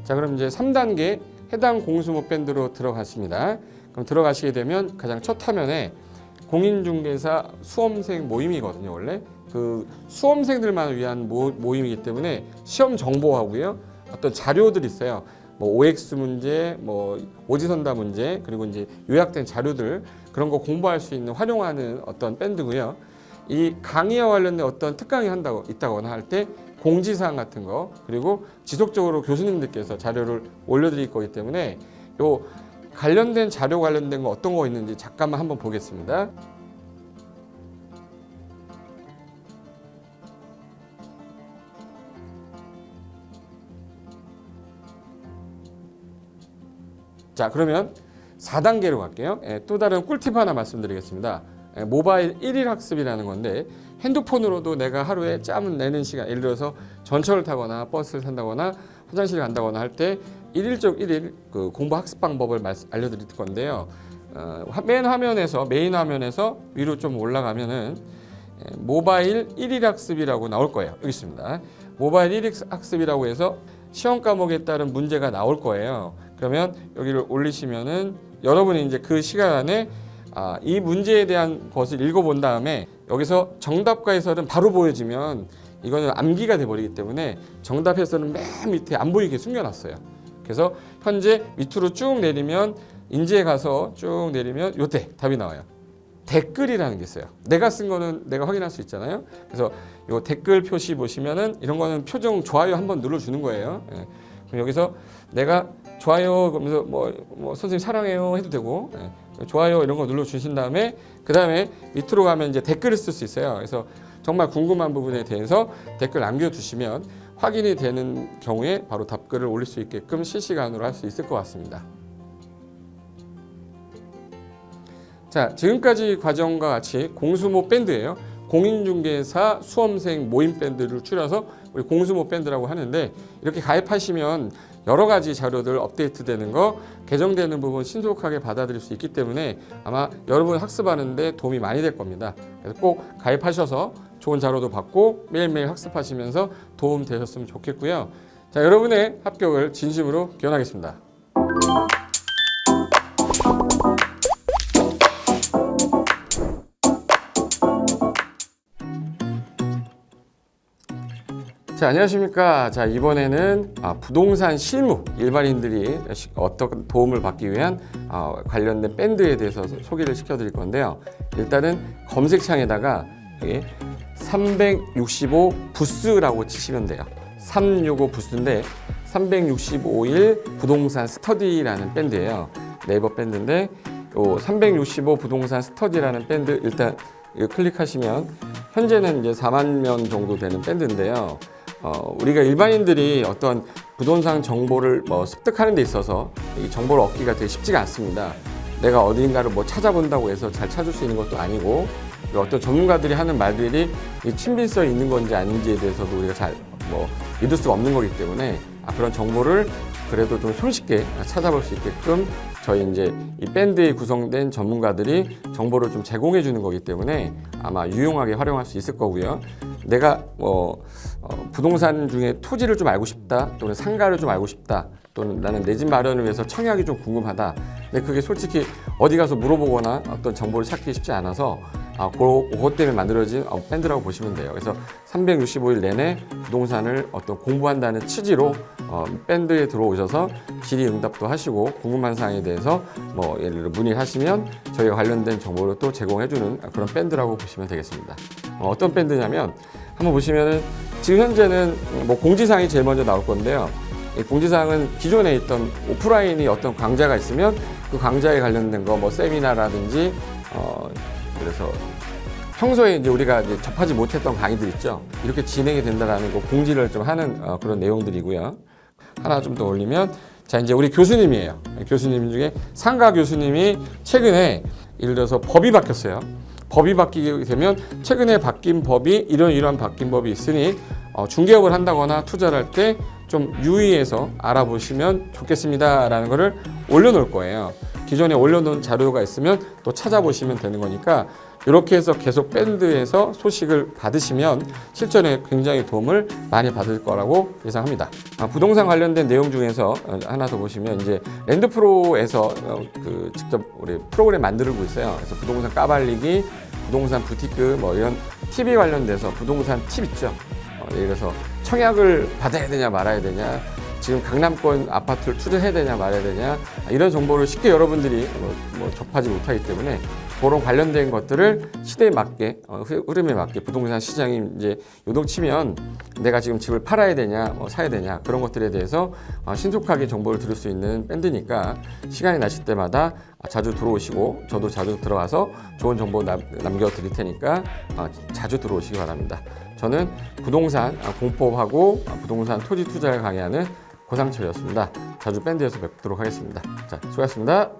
자, 그럼 이제 3단계 해당 공수모 밴드로 들어갔습니다. 그럼 들어가시게 되면 가장 첫 화면에 공인중개사 수험생 모임이거든요. 원래 그 수험생들만 위한 모임이기 때문에 시험 정보하고요. 어떤 자료들이 있어요. 뭐 OX 문제, 뭐 오지선다 문제, 그리고 이제 요약된 자료들 그런 거 공부할 수 있는 활용하는 어떤 밴드고요. 이 강의와 관련된 어떤 특강이 있다거나 할 때 공지사항 같은 거, 그리고 지속적으로 교수님들께서 자료를 올려드릴 거기 때문에 요 관련된 자료 관련된 거 어떤 거 있는지 잠깐만 한번 보겠습니다. 자, 그러면 4단계로 갈게요. 또 다른 꿀팁 하나 말씀드리겠습니다. 모바일 1일 학습이라는 건데 핸드폰으로도 내가 하루에 짬을 내는 시간, 예를 들어서 전철을 타거나 버스를 탄다거나 화장실을 간다거나 할 때 1일 그 공부 학습 방법을 알려드릴 건데요. 메인 화면에서 위로 좀 올라가면은 모바일 1일 학습이라고 나올 거예요. 여기 있습니다. 모바일 1일 학습이라고 해서 시험 과목에 따른 문제가 나올 거예요. 그러면 여기를 올리시면은 여러분이 이제 그 시간 안에 이 문제에 대한 것을 읽어본 다음에 여기서 정답과 해설은 바로 보여지면 이거는 암기가 돼버리기 때문에 정답 해설은 맨 밑에 안 보이게 숨겨놨어요. 그래서 현재 밑으로 쭉 내리면 인지에 가서 쭉 내리면 요때 답이 나와요. 댓글이라는 게 있어요. 내가 쓴 거는 내가 확인할 수 있잖아요. 그래서 요 댓글 표시 보시면은 이런 거는 표정 좋아요 한번 눌러주는 거예요. 그럼 여기서 내가 좋아요 그러면서 뭐 선생님 사랑해요 해도 되고 좋아요 이런 거 눌러주신 다음에 그 다음에 밑으로 가면 이제 댓글을 쓸 수 있어요. 그래서 정말 궁금한 부분에 대해서 댓글 남겨주시면 확인이 되는 경우에 바로 답글을 올릴 수 있게끔 실시간으로 할 수 있을 것 같습니다. 자, 지금까지 과정과 같이 공수모 밴드예요. 공인중개사 수험생 모임 밴드를 줄여서 우리 공수모 밴드라고 하는데 이렇게 가입하시면 여러 가지 자료들 업데이트되는 거, 개정되는 부분 신속하게 받아들일 수 있기 때문에 아마 여러분 학습하는데 도움이 많이 될 겁니다. 그래서 꼭 가입하셔서 좋은 자료도 받고 매일매일 학습하시면서 도움 되셨으면 좋겠고요. 자, 여러분의 합격을 진심으로 기원하겠습니다. 자, 안녕하십니까. 자, 이번에는 부동산 실무, 일반인들이 어떤 도움을 받기 위한 관련된 밴드에 대해서 소개를 시켜드릴 건데요. 일단은 검색창에다가 365 부스라고 치시면 돼요. 365 부스인데 365일 부동산 스터디라는 밴드예요. 네이버 밴드인데 요 365 부동산 스터디라는 밴드 일단 이거 클릭하시면 현재는 이제 4만 명 정도 되는 밴드인데요. 우리가 일반인들이 어떤 부동산 정보를 습득하는 데 있어서 이 정보를 얻기가 되게 쉽지가 않습니다. 내가 어딘가를 찾아본다고 해서 잘 찾을 수 있는 것도 아니고 어떤 전문가들이 하는 말들이 친밀성이 있는 건지 아닌지에 대해서도 우리가 잘 믿을 수가 없는 거기 때문에 그런 정보를 그래도 좀 손쉽게 찾아볼 수 있게끔 저희 이제 이 밴드에 구성된 전문가들이 정보를 좀 제공해 주는 거기 때문에 아마 유용하게 활용할 수 있을 거고요. 내가 부동산 중에 토지를 좀 알고 싶다, 또는 상가를 좀 알고 싶다, 또는 나는 내 집 마련을 위해서 청약이 좀 궁금하다. 근데 그게 솔직히 어디 가서 물어보거나 어떤 정보를 찾기 쉽지 않아서 그것 때문에 만들어진 밴드라고 보시면 돼요. 그래서 365일 내내 부동산을 어떤 공부한다는 취지로 밴드에 들어오셔서 질의응답도 하시고 궁금한 사항에 대해서 예를 들어 문의를 하시면 저희가 관련된 정보를 또 제공해주는 그런 밴드라고 보시면 되겠습니다. 어떤 밴드냐면 한번 보시면은 지금 현재는 공지사항이 제일 먼저 나올 건데요. 이 공지사항은 기존에 있던 오프라인이 어떤 강좌가 있으면 그 강좌에 관련된 거 세미나라든지 그래서 평소에 이제 우리가 이제 접하지 못했던 강의들 있죠. 이렇게 진행이 된다라는 거 공지를 좀 하는 그런 내용들이고요. 하나 좀 더 올리면 자, 이제 우리 교수님이에요. 교수님 중에 상가 교수님이 최근에 예를 들어서 법이 바뀌었어요. 법이 바뀌게 되면 최근에 바뀐 법이 이러한 바뀐 법이 있으니 중개업을 한다거나 투자를 할 때 좀 유의해서 알아보시면 좋겠습니다라는 거를 올려놓을 거예요. 기존에 올려놓은 자료가 있으면 또 찾아보시면 되는 거니까 이렇게 해서 계속 밴드에서 소식을 받으시면 실전에 굉장히 도움을 많이 받을 거라고 예상합니다. 부동산 관련된 내용 중에서 하나 더 보시면 이제 랜드프로에서 직접 우리 프로그램 만들고 있어요. 그래서 부동산 까발리기, 부동산 부티크 이런 TV 관련돼서 부동산 팁 있죠. 예를 들어서 청약을 받아야 되냐 말아야 되냐, 지금 강남권 아파트를 투자해야 되냐 말아야 되냐 이런 정보를 쉽게 여러분들이 뭐 접하지 못하기 때문에 그런 관련된 것들을 시대에 맞게 흐름에 맞게 부동산 시장이 이제 요동치면 내가 지금 집을 팔아야 되냐 사야 되냐 그런 것들에 대해서 신속하게 정보를 들을 수 있는 밴드니까 시간이 나실 때마다 자주 들어오시고 저도 자주 들어와서 좋은 정보 남겨드릴 테니까 자주 들어오시기 바랍니다. 저는 부동산 공법하고 부동산 토지 투자를 강의하는 고상철이었습니다. 자주 밴드에서 뵙도록 하겠습니다. 자, 수고하셨습니다.